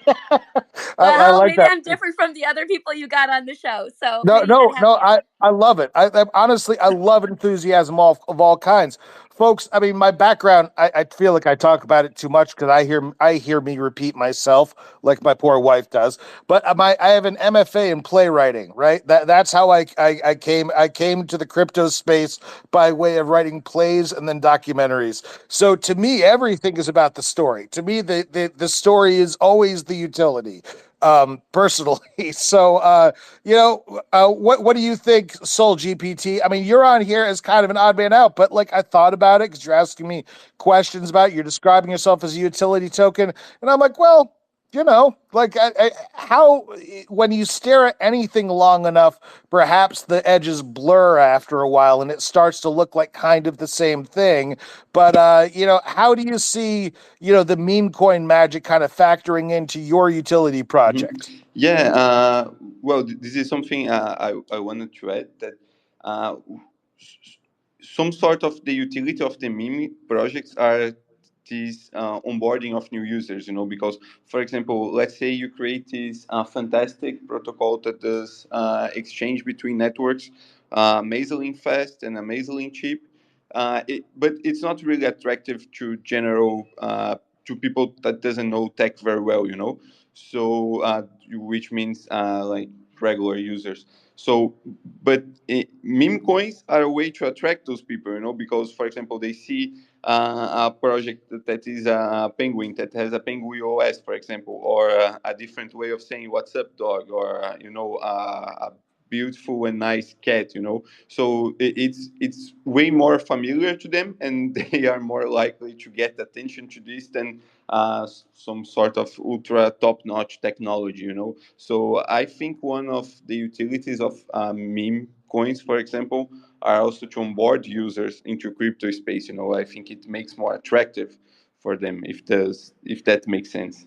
Well, like maybe that. I'm different from the other people you got on the show. So No, maybe that no, has no. to do. I love it. I honestly, I love enthusiasm of all kinds, folks. I mean, my background. I feel like I talk about it too much because I hear me repeat myself like my poor wife does. But I have an MFA in playwriting. Right. That's how I came to the crypto space by way of writing plays and then documentaries. So to me, everything is about the story. To me, the story is always the utility. Personally, so what do you think, Soul GPT? I mean, you're on here as kind of an odd man out, but like I thought about it because you're asking me questions about it. You're describing yourself as a utility token, and I'm like, well, like how when you stare at anything long enough, perhaps the edges blur after a while, and it starts to look like kind of the same thing. But how do you see the meme coin magic kind of factoring into your utility project? Yeah, well, this is something I wanted to add that uh, some sort of the utility of the meme projects are this onboarding of new users, because, for example, let's say you create this fantastic protocol that does exchange between networks, amazingly fast and amazingly cheap, but it's not really attractive to general to people that doesn't know tech very well, so which means like regular users. So but meme coins are a way to attract those people, because, for example, they see a project that is a penguin that has a penguin OS, for example, or a different way of saying "What's up, dog," or a beautiful and nice cat. So it's way more familiar to them, and they are more likely to get attention to this than some sort of ultra top-notch technology. So I think one of the utilities of meme coins, for example, are also to onboard users into crypto space. I think it makes more attractive for them, if that makes sense.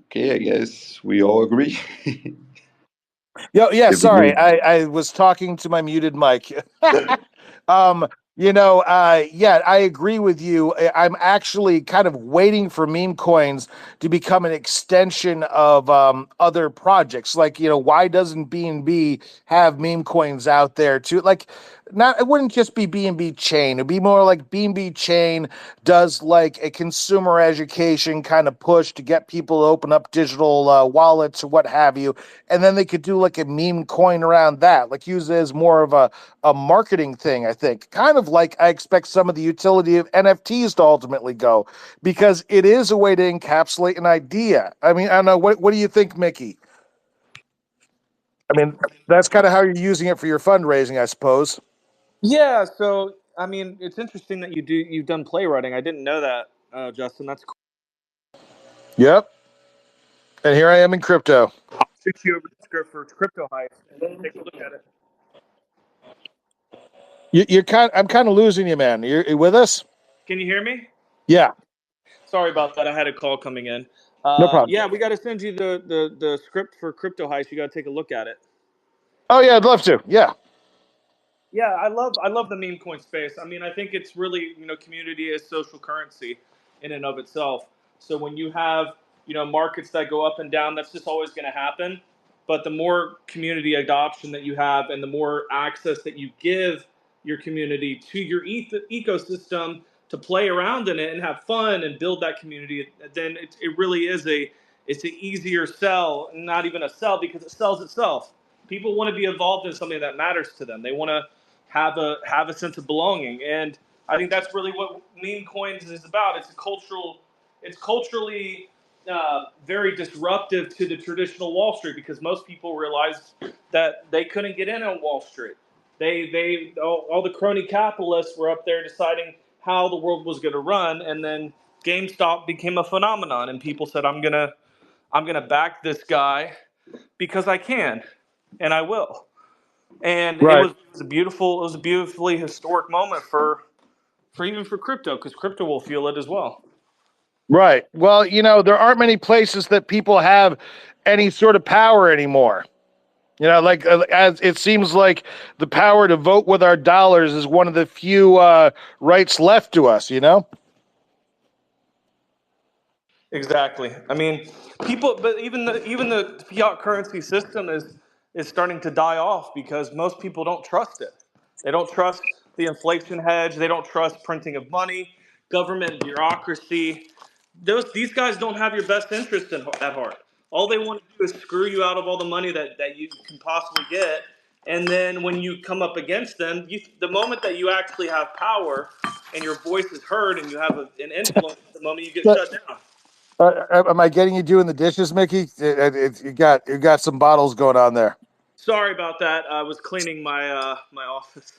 Okay, I guess we all agree. Yeah, If we sorry. do- I was talking to my muted mic. Yeah, I agree with you. I'm actually kind of waiting for meme coins to become an extension of other projects. Like, why doesn't BNB have meme coins out there too? Like, not it wouldn't just be BNB chain. It'd be more like BNB chain does like a consumer education kind of push to get people to open up digital wallets or what have you, and then they could do like a meme coin around that, like use it as more of a marketing thing. I think kind of like I expect some of the utility of NFTs to ultimately go, because it is a way to encapsulate an idea. I mean, I don't know, what do you think, Mickey? I mean, that's kind of how you're using it for your fundraising, I suppose. Yeah, so I mean, it's interesting that you've done playwriting. I didn't know that, Justin. That's cool. Yep. And here I am in crypto. I'll shoot you over the script for Crypto Heist and take a look at it. I'm kind of losing you, man. You with us? Can you hear me? Yeah, Sorry about that. I had a call coming in. no problem. Yeah, we got to send you the script for Crypto Heist. You got to take a look at it. Oh yeah, I'd love to. Yeah. Yeah, I love the meme coin space. I mean, I think it's really, community is social currency in and of itself. So when you have, markets that go up and down, that's just always going to happen. But the more community adoption that you have and the more access that you give your community to your ecosystem to play around in it and have fun and build that community, then it really is it's an easier sell, not even a sell because it sells itself. People want to be involved in something that matters to them. They want to have a sense of belonging, and I think that's really what meme coins is about. It's culturally very disruptive to the traditional Wall Street because most people realized that they couldn't get in on Wall Street. All the crony capitalists were up there deciding how the world was going to run, and then GameStop became a phenomenon, and people said, I'm gonna back this guy because I can, and I will. And it Right. was a beautifully historic moment for even for crypto, because crypto will feel it as well. Right. Well, there aren't many places that people have any sort of power anymore. Like as it seems like the power to vote with our dollars is one of the few rights left to us. Exactly. I mean, people, but even the fiat currency system is starting to die off because most people don't trust it. They don't trust the inflation hedge. They don't trust printing of money, government bureaucracy. These guys don't have your best interest at heart. All they want to do is screw you out of all the money that you can possibly get. And then when you come up against them, the moment that you actually have power and your voice is heard and you have an influence, the moment you get So, shut down. am I getting you doing the dishes, Mickey? You got some bottles going on there. Sorry about that. I was cleaning my office.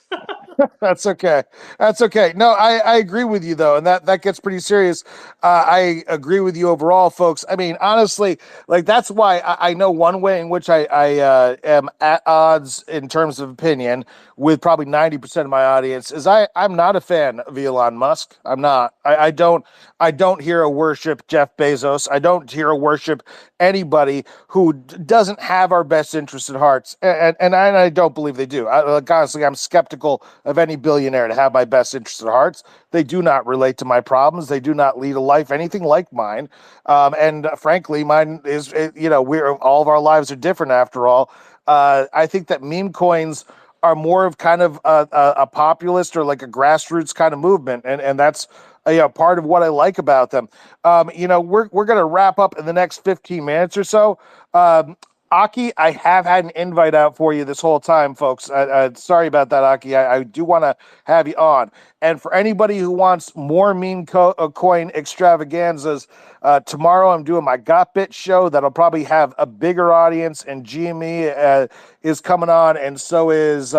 That's okay. That's okay. No, I agree with you though, and that gets pretty serious. I agree with you overall, folks. I mean, honestly, like that's why I know one way in which I am at odds in terms of opinion with probably 90% of my audience is I'm not a fan of Elon Musk. I'm not. I don't hear a worship Jeff Bezos. I don't hear a worship anybody who doesn't have our best interests at heart, and I don't believe they do. Like, honestly, I'm skeptical of any billionaire to have my best interests at heart. They do not relate to my problems. They do not lead a life anything like mine. And frankly, mine is, we're all of our lives are different after all. I think that meme coins are more of kind of a populist or like a grassroots kind of movement, and that's part of what I like about them. We're gonna wrap up in the next 15 minutes or so. Aki, I have had an invite out for you this whole time, folks. Sorry about that, Aki. I do want to have you on. And for anybody who wants more meme coin extravaganzas, tomorrow I'm doing my Got Bit show that'll probably have a bigger audience, and GME is coming on, and so is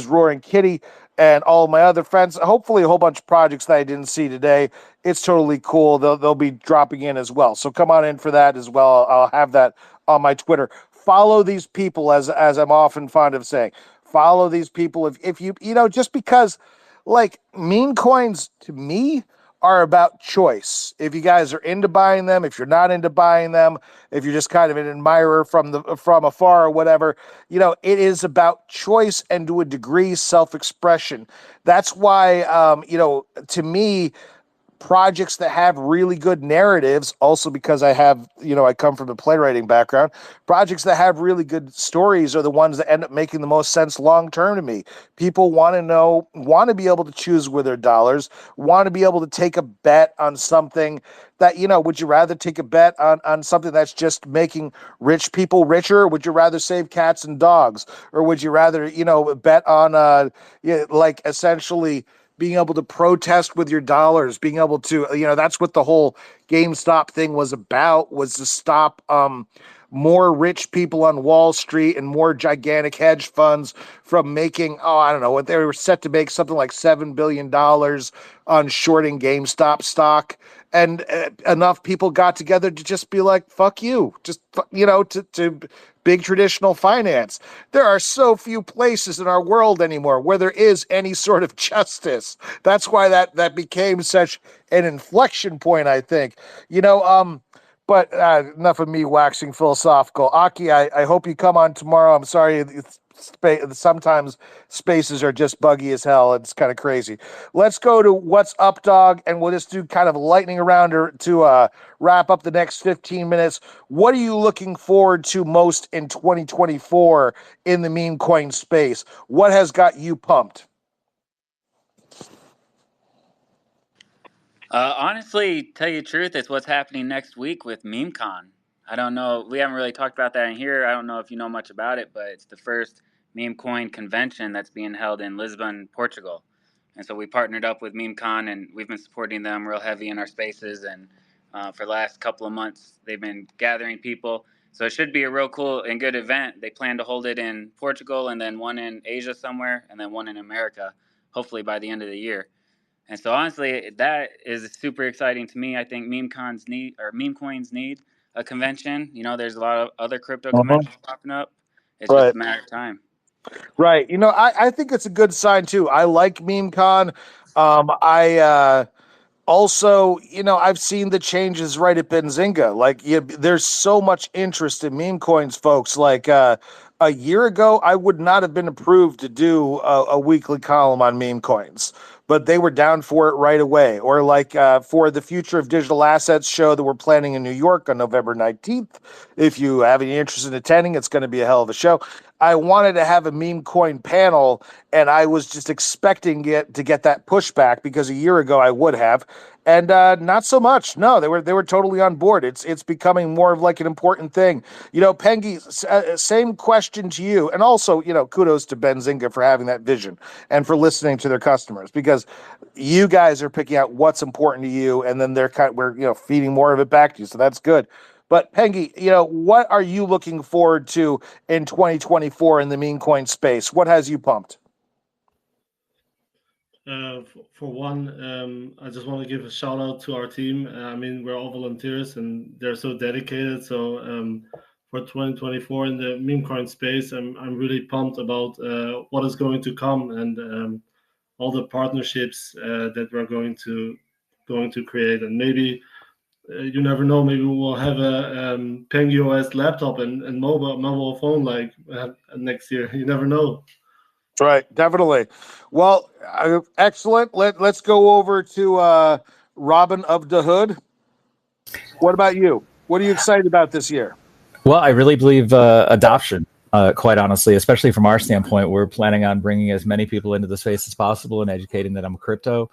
Roaring Kitty and all of my other friends. Hopefully, a whole bunch of projects that I didn't see today. It's totally cool. They'll be dropping in as well. So come on in for that as well. I'll have that on my Twitter. Follow these people, as I'm often fond of saying. Follow these people if you just because like meme coins to me are about choice. If you guys are into buying them, if you're not into buying them, if you're just kind of an admirer from afar or whatever, it is about choice and to a degree self-expression. That's why to me projects that have really good narratives, also because I come from a playwriting background, projects that have really good stories are the ones that end up making the most sense long term to me. People want to be able to choose with their dollars, want to be able to take a bet on something that, would you rather take a bet on something that's just making rich people richer? Or would you rather save cats and dogs? Or would you rather, bet on, like essentially being able to protest with your dollars, being able to, that's what the whole GameStop thing was about, was to stop more rich people on Wall Street and more gigantic hedge funds from making, I don't know, what they were set to make something like $7 billion on shorting GameStop stock. And enough people got together to just be like, fuck you, just, to big traditional finance. There are so few places in our world anymore where there is any sort of justice. That's why that became such an inflection point, I think. But enough of me waxing philosophical. Aki, I hope you come on tomorrow. I'm sorry, sometimes spaces are just buggy as hell. It's kind of crazy. Let's go to What's Up, Dog, and we'll just do kind of lightning around to wrap up the next 15 minutes. What are you looking forward to most in 2024 in the meme coin space? What has got you pumped? Honestly, tell you the truth, it's what's happening next week with MemeCon. I don't know. We haven't really talked about that in here. I don't know if you know much about it, but it's the first meme coin convention that's being held in Lisbon, Portugal. And so we partnered up with MemeCon, and we've been supporting them real heavy in our spaces. And for the last couple of months, they've been gathering people. So it should be a real cool and good event. They plan to hold it in Portugal, and then one in Asia somewhere, and then one in America, hopefully by the end of the year. And so honestly, that is super exciting to me. I think meme coins need a convention. You know, there's a lot of other crypto Uh-huh. conventions popping up. It's Right. just a matter of time. Right. You know, I think it's a good sign too. I like MemeCon. I also, you know, I've seen the changes right at Benzinga. Like, there's so much interest in meme coins, folks. Like, a year ago, I would not have been approved to do a weekly column on meme coins, but they were down for it right away. Or like for the Future of Digital Assets show that we're planning in New York on November 19th. If you have any interest in attending, it's going to be a hell of a show. I wanted to have a meme coin panel, and I was just expecting it to get that pushback because a year ago I would have, and not so much. No, they were totally on board. It's becoming more of like an important thing. You know, Pengi, same question to you, and also, you know, kudos to Benzinga for having that vision and for listening to their customers, because you guys are picking out what's important to you, and then we're, you know, feeding more of it back to you. So that's good. But Pengi, you know, what are you looking forward to in 2024 in the meme coin space? What has you pumped? For one, I just want to give a shout out to our team. I mean, we're all volunteers and they're so dedicated. So for 2024 in the meme coin space, I'm really pumped about what is going to come, and all the partnerships that we're going to create. And maybe you never know. Maybe we'll have a Pengi OS laptop and mobile phone like next year. You never know. Right, definitely. Well, excellent. Let's go over to Robin of the Hood. What about you? What are you excited about this year? Well, I really believe adoption. Quite honestly, especially from our standpoint, we're planning on bringing as many people into the space as possible and educating them on crypto.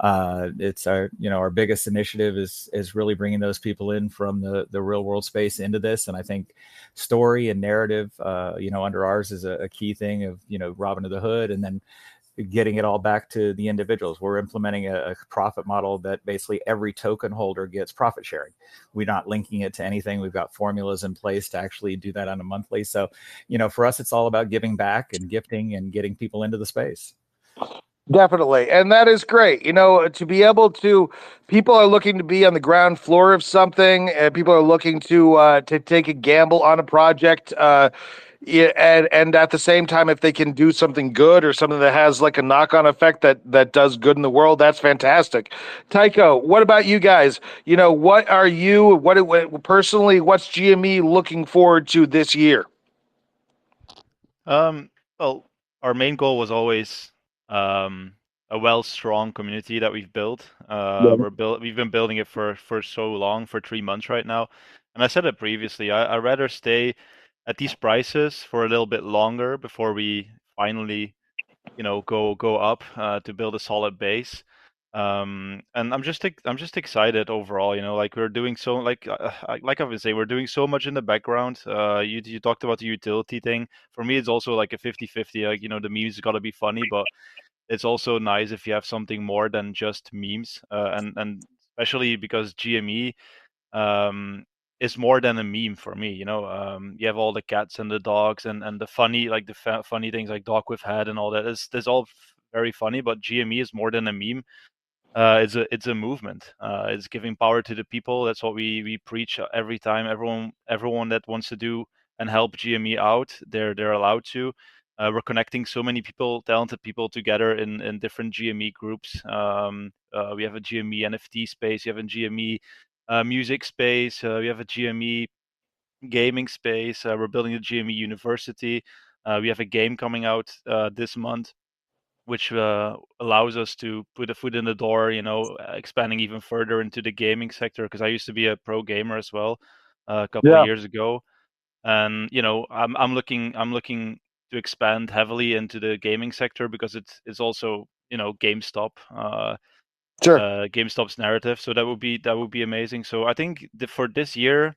It's our biggest initiative is really bringing those people in from the real world space into this. And I think story and narrative, under ours is a key thing of, Robin of the Hood, and then getting it all back to the individuals. We're implementing a profit model that basically every token holder gets profit sharing. We're not linking it to anything. We've got formulas in place to actually do that on a monthly. So, for us, it's all about giving back and gifting and getting people into the space. Definitely. And that is great. You know, to be able to, people are looking to be on the ground floor of something, and people are looking to take a gamble on a project. Yeah, and at the same time, if they can do something good or something that has like a knock-on effect that does good in the world, that's fantastic. Tycho, what about you guys? You know, what personally, what's GME looking forward to this year? Well, our main goal was always a strong community that we've built. We've been building it for so long, for 3 months right now. And I said it previously, I'd rather stay at these prices for a little bit longer before we finally, go up to build a solid base. And I'm just excited overall, like we're doing so, like I've been saying, we're doing so much in the background. You talked about the utility thing. For me, it's also like a 50-50. Like, the memes got to be funny, but it's also nice if you have something more than just memes. And especially because GME is more than a meme for me. You have all the cats and the dogs and the funny, like the funny things like dog with head and all that. It's all very funny, but GME is more than a meme. It's a movement. It's giving power to the people. That's what we preach every time. Everyone that wants to do and help GME out, they're allowed to. We're connecting so many people, talented people, together in different GME groups. We have a GME NFT space. You have a GME music space. We have a GME gaming space. We're building a GME University. We have a game coming out this month, which allows us to put a foot in the door, expanding even further into the gaming sector. Because I used to be a pro gamer as well a couple of Yeah. years ago, and I'm looking to expand heavily into the gaming sector because it's also GameStop. Sure. GameStop's narrative. So that would be amazing. So I think for this year,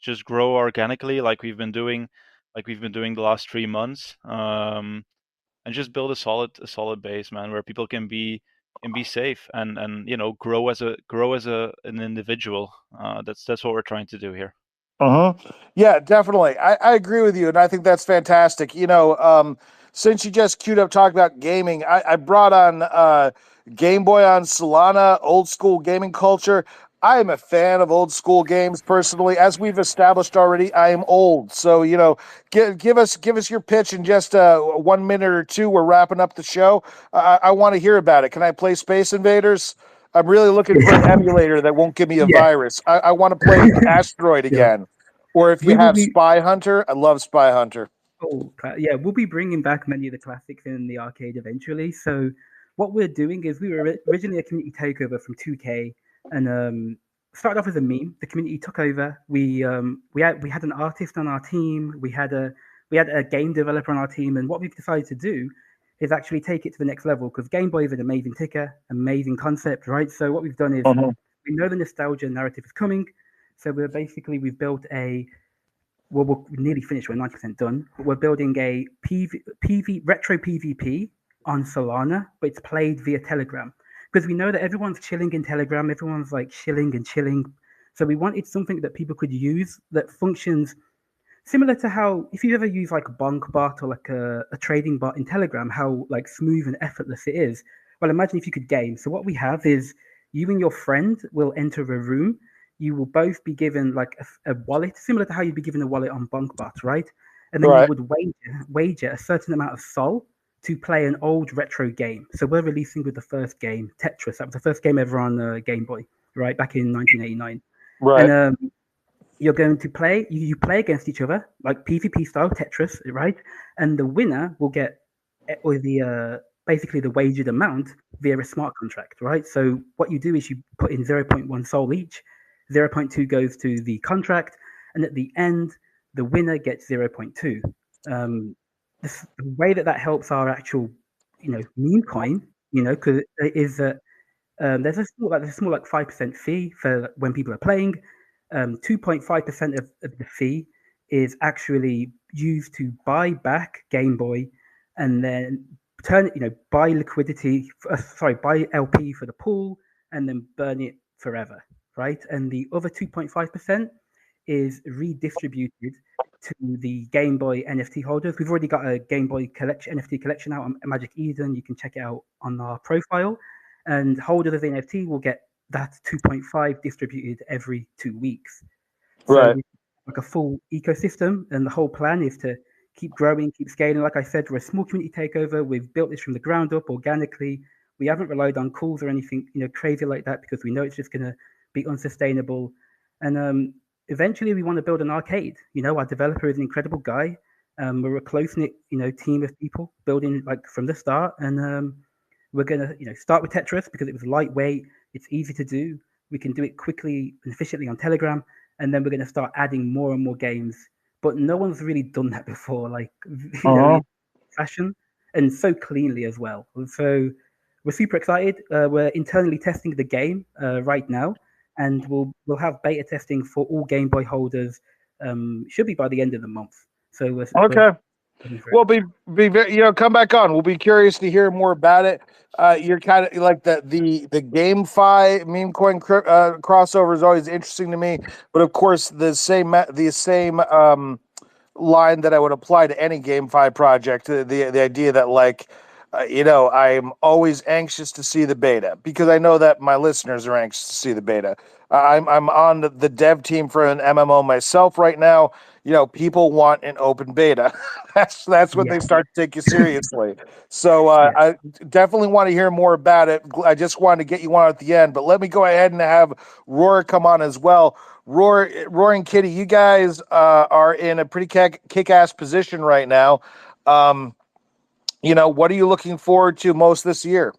just grow organically like we've been doing the last 3 months. And just build a solid base, man, where people can be safe and grow as an individual. That's what we're trying to do here. Yeah, definitely. I agree with you, and I think that's fantastic. Since you just queued up talking about gaming, I brought on Game Boy on Solana, old school gaming culture. I am a fan of old school games personally. As we've established already, I am old. So, give us your pitch in just 1 minute or two. We're wrapping up the show. I want to hear about it. Can I play Space Invaders? I'm really looking for an emulator that won't give me a Yeah. virus. I want to play Asteroid Yeah. again. Or if you We will have be. Spy Hunter, I love Spy Hunter. Oh, yeah, we'll be bringing back many of the classics in the arcade eventually. So what we're doing is we were originally a community takeover from 2K, and started off as a meme. The community took over. We had an artist on our team. We had a game developer on our team, and what we've decided to do is actually take it to the next level because Game Boy is an amazing ticker, amazing concept, right? So what we've done is we know the nostalgia narrative is coming, so we've built a well, we're nearly finished. We're 90% done. But we're building a retro PvP on Solana, but it's played via Telegram because we know that everyone's chilling in Telegram. Everyone's like shilling and chilling. So we wanted something that people could use that functions similar to how if you ever use like a bonk bot or like a trading bot in Telegram, how like smooth and effortless it is. Well, imagine if you could game. So what we have is you and your friend will enter a room. You will both be given like a wallet, similar to how you'd be given a wallet on BonkBot, right? And then you would wager a certain amount of Sol to play an old retro game. So we're releasing with the first game, Tetris. That was the first game ever on Game Boy, right, back in 1989. Right. And you're going to play, you play against each other, like PvP style Tetris, right? And the winner will get basically the wagered amount via a smart contract, right? So what you do is you put in 0.1 Sol each, 0.2 goes to the contract, and at the end, the winner gets 0.2. The way that helps our actual, meme coin, because is that there's a small like 5% fee for when people are playing. 2.5% of the fee is actually used to buy back Game Boy, and then buy buy LP for the pool, and then burn it forever, right? And the other 2.5% is redistributed to the Game Boy NFT holders. We've already got a Game Boy NFT collection out on Magic Eden. You can check it out on our profile. And holders of the NFT will get that 2.5 distributed every 2 weeks. So we like a full ecosystem, and the whole plan is to keep growing, keep scaling. Like I said, we're a small community takeover. We've built this from the ground up organically. We haven't relied on calls or anything, crazy like that because we know it's just going to be unsustainable. And eventually, we want to build an arcade. Our developer is an incredible guy. We're a close knit, team of people building like from the start, and we're gonna, start with Tetris because it was lightweight. It's easy to do. We can do it quickly and efficiently on Telegram, and then we're gonna start adding more and more games. But no one's really done that before, like in fashion, and so cleanly as well. So we're super excited. We're internally testing the game right now, and we'll have beta testing for all Game Boy holders. Should be by the end of the month. So we're We'll be very, come back on. We'll be curious to hear more about it. You're kind of like the GameFi meme coin crossover is always interesting to me, but of course the same line that I would apply to any GameFi project. The idea that I'm always anxious to see the beta because I know that my listeners are anxious to see the beta. I'm on the dev team for an MMO myself right now. People want an open beta. that's when they start to take you seriously. So I definitely want to hear more about it. I just wanted to get you on at the end, but let me go ahead and have Roar come on as well. Roaring Kitty, you guys are in a pretty kick-ass position right now. What are you looking forward to most this year?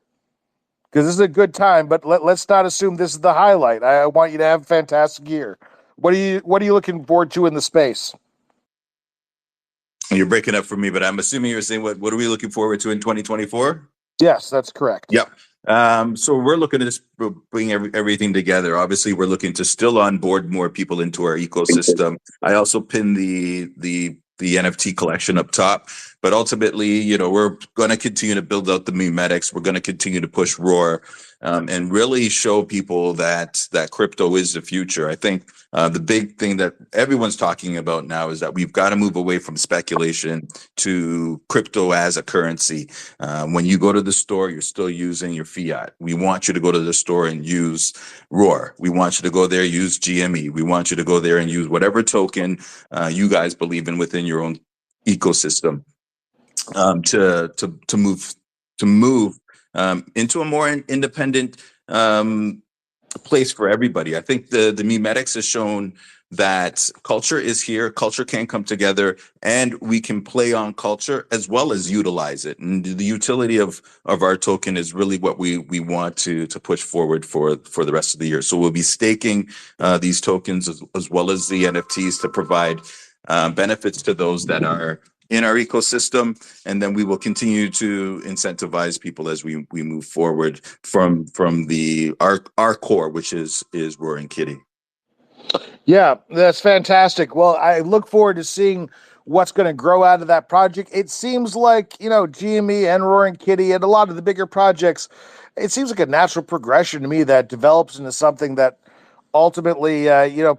Because this is a good time, but let's not assume this is the highlight. I want you to have a fantastic year. What are you looking forward to in the space? You're breaking up for me, but I'm assuming you're saying what are we looking forward to in 2024? Yes, that's correct. Yep. So we're looking to just bring everything together. Obviously, we're looking to still onboard more people into our ecosystem. I also pinned the NFT collection up top. But ultimately, we're going to continue to build out the memetics. We're going to continue to push Roar, and really show people that crypto is the future. I think the big thing that everyone's talking about now is that we've got to move away from speculation to crypto as a currency. When you go to the store, you're still using your fiat. We want you to go to the store and use Roar. We want you to go there, use GME. We want you to go there and use whatever token you guys believe in within your own ecosystem, to move into a more independent place for everybody. I think the memetics has shown that culture is here, culture can come together, and we can play on culture as well as utilize it. And the utility of our token is really what we want to push forward for the rest of the year. So we'll be staking these tokens as well as the NFTs to provide benefits to those that are in our ecosystem, and then we will continue to incentivize people as we move forward from our core, which is Roaring Kitty. Yeah, that's fantastic. Well, I look forward to seeing what's going to grow out of that project. It seems like, GME and Roaring Kitty and a lot of the bigger projects, it seems like a natural progression to me that develops into something that ultimately,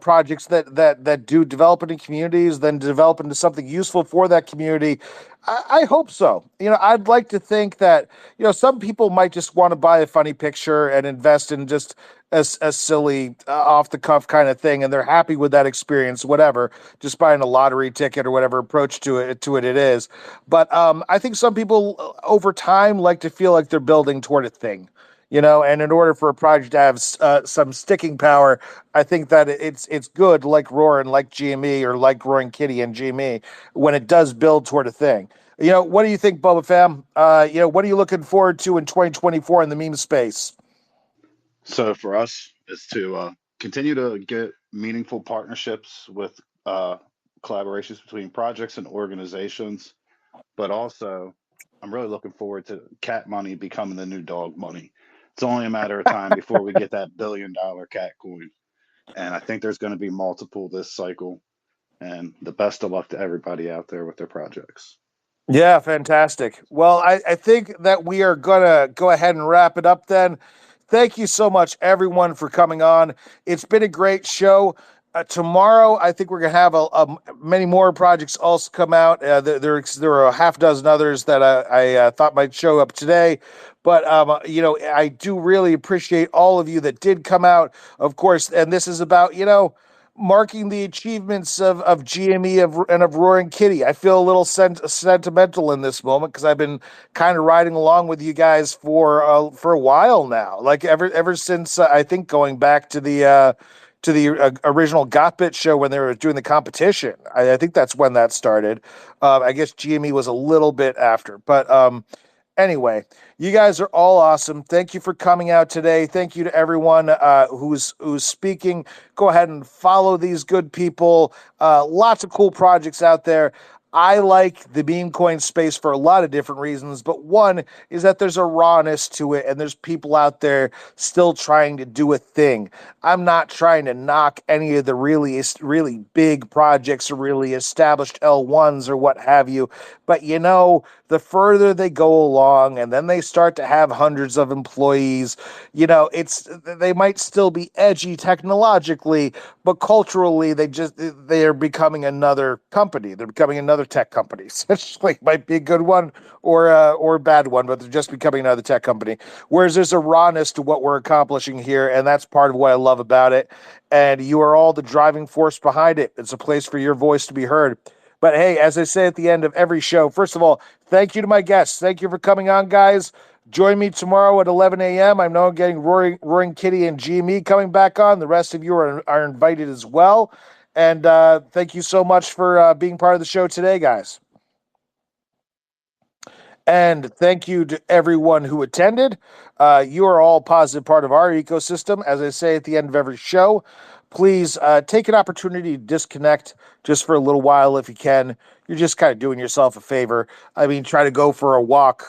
projects that do develop into communities, then develop into something useful for that community. I hope so. I'd like to think that, some people might just want to buy a funny picture and invest in just a silly, off the cuff kind of thing, and they're happy with that experience, whatever, just buying a lottery ticket or whatever approach to it is. But I think some people over time like to feel like they're building toward a thing. And in order for a project to have some sticking power, I think that it's good, like Roar and like GME, or like Roaring Kitty and GME, when it does build toward a thing. What do you think, Boba Fam? What are you looking forward to in 2024 in the meme space? So for us, is to continue to get meaningful partnerships with collaborations between projects and organizations, but also I'm really looking forward to cat money becoming the new dog money. It's only a matter of time before we get that $1 billion cat coin. And I think there's going to be multiple this cycle. And the best of luck to everybody out there with their projects. Yeah, fantastic. Well, I think that we are going to go ahead and wrap it up then. Thank you so much, everyone, for coming on. It's been a great show. Tomorrow, I think we're going to have many more projects also come out. There are a half dozen others that I thought might show up today. But, I do really appreciate all of you that did come out, of course. And this is about, marking the achievements of GME and of Roaring Kitty. I feel a little sentimental in this moment because I've been kind of riding along with you guys for a while now. Like ever since I think going back to the original Gotbit show when they were doing the competition. I think that's when that started. I guess GME was a little bit after, but anyway, you guys are all awesome. Thank you for coming out today. Thank you to everyone who's speaking. Go ahead and follow these good people. Lots of cool projects out there. I like the meme coin space for a lot of different reasons, but one is that there's a rawness to it, and there's people out there still trying to do a thing. I'm not trying to knock any of the really big projects or really established L1s or what have you, but the further they go along and then they start to have hundreds of employees, they might still be edgy technologically, but culturally they are becoming another company. They're becoming another tech company. Essentially, might be a good one or a bad one, but they're just becoming another tech company. Whereas there's a rawness to what we're accomplishing here, and that's part of what I love about it. And you are all the driving force behind it. It's a place for your voice to be heard. But hey, as I say at the end of every show, first of all, thank you to my guests. Thank you for coming on, guys. Join me tomorrow at 11 a.m. I know I'm getting Roaring Kitty and GME coming back on. The rest of you are invited as well. And thank you so much for being part of the show today, guys. And thank you to everyone who attended. You are all a positive part of our ecosystem, as I say at the end of every show. please take an opportunity to disconnect just for a little while if you can. You're just kind of doing yourself a favor. I mean, try to go for a walk,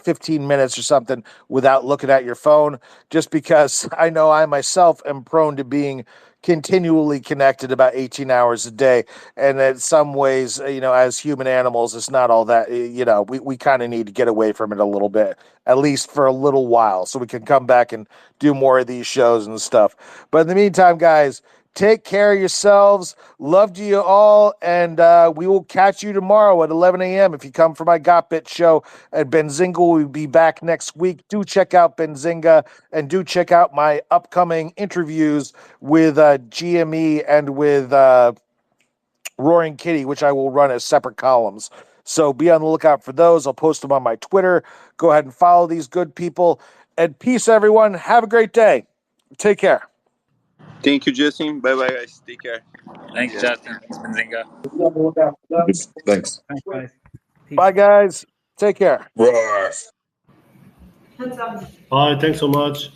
15 minutes or something without looking at your phone, just because I know I myself am prone to being continually connected about 18 hours a day. And in some ways, as human animals, it's not all that, we kind of need to get away from it a little bit, at least for a little while, so we can come back and do more of these shows and stuff. But in the meantime, guys, take care of yourselves. Love to you all. And we will catch you tomorrow at 11 a.m. If you come for my Got Bit show at Benzinga, we'll be back next week. Do check out Benzinga and do check out my upcoming interviews with GME and with Roaring Kitty, which I will run as separate columns. So be on the lookout for those. I'll post them on my Twitter. Go ahead and follow these good people. And peace, everyone. Have a great day. Take care. Thank you, Justin. Bye bye, guys. Take care. Thanks, Justin. Thanks, Benzinga. Thanks. Thanks, guys. Peace. Bye, guys. Take care. Roar. Bye. Thanks so much.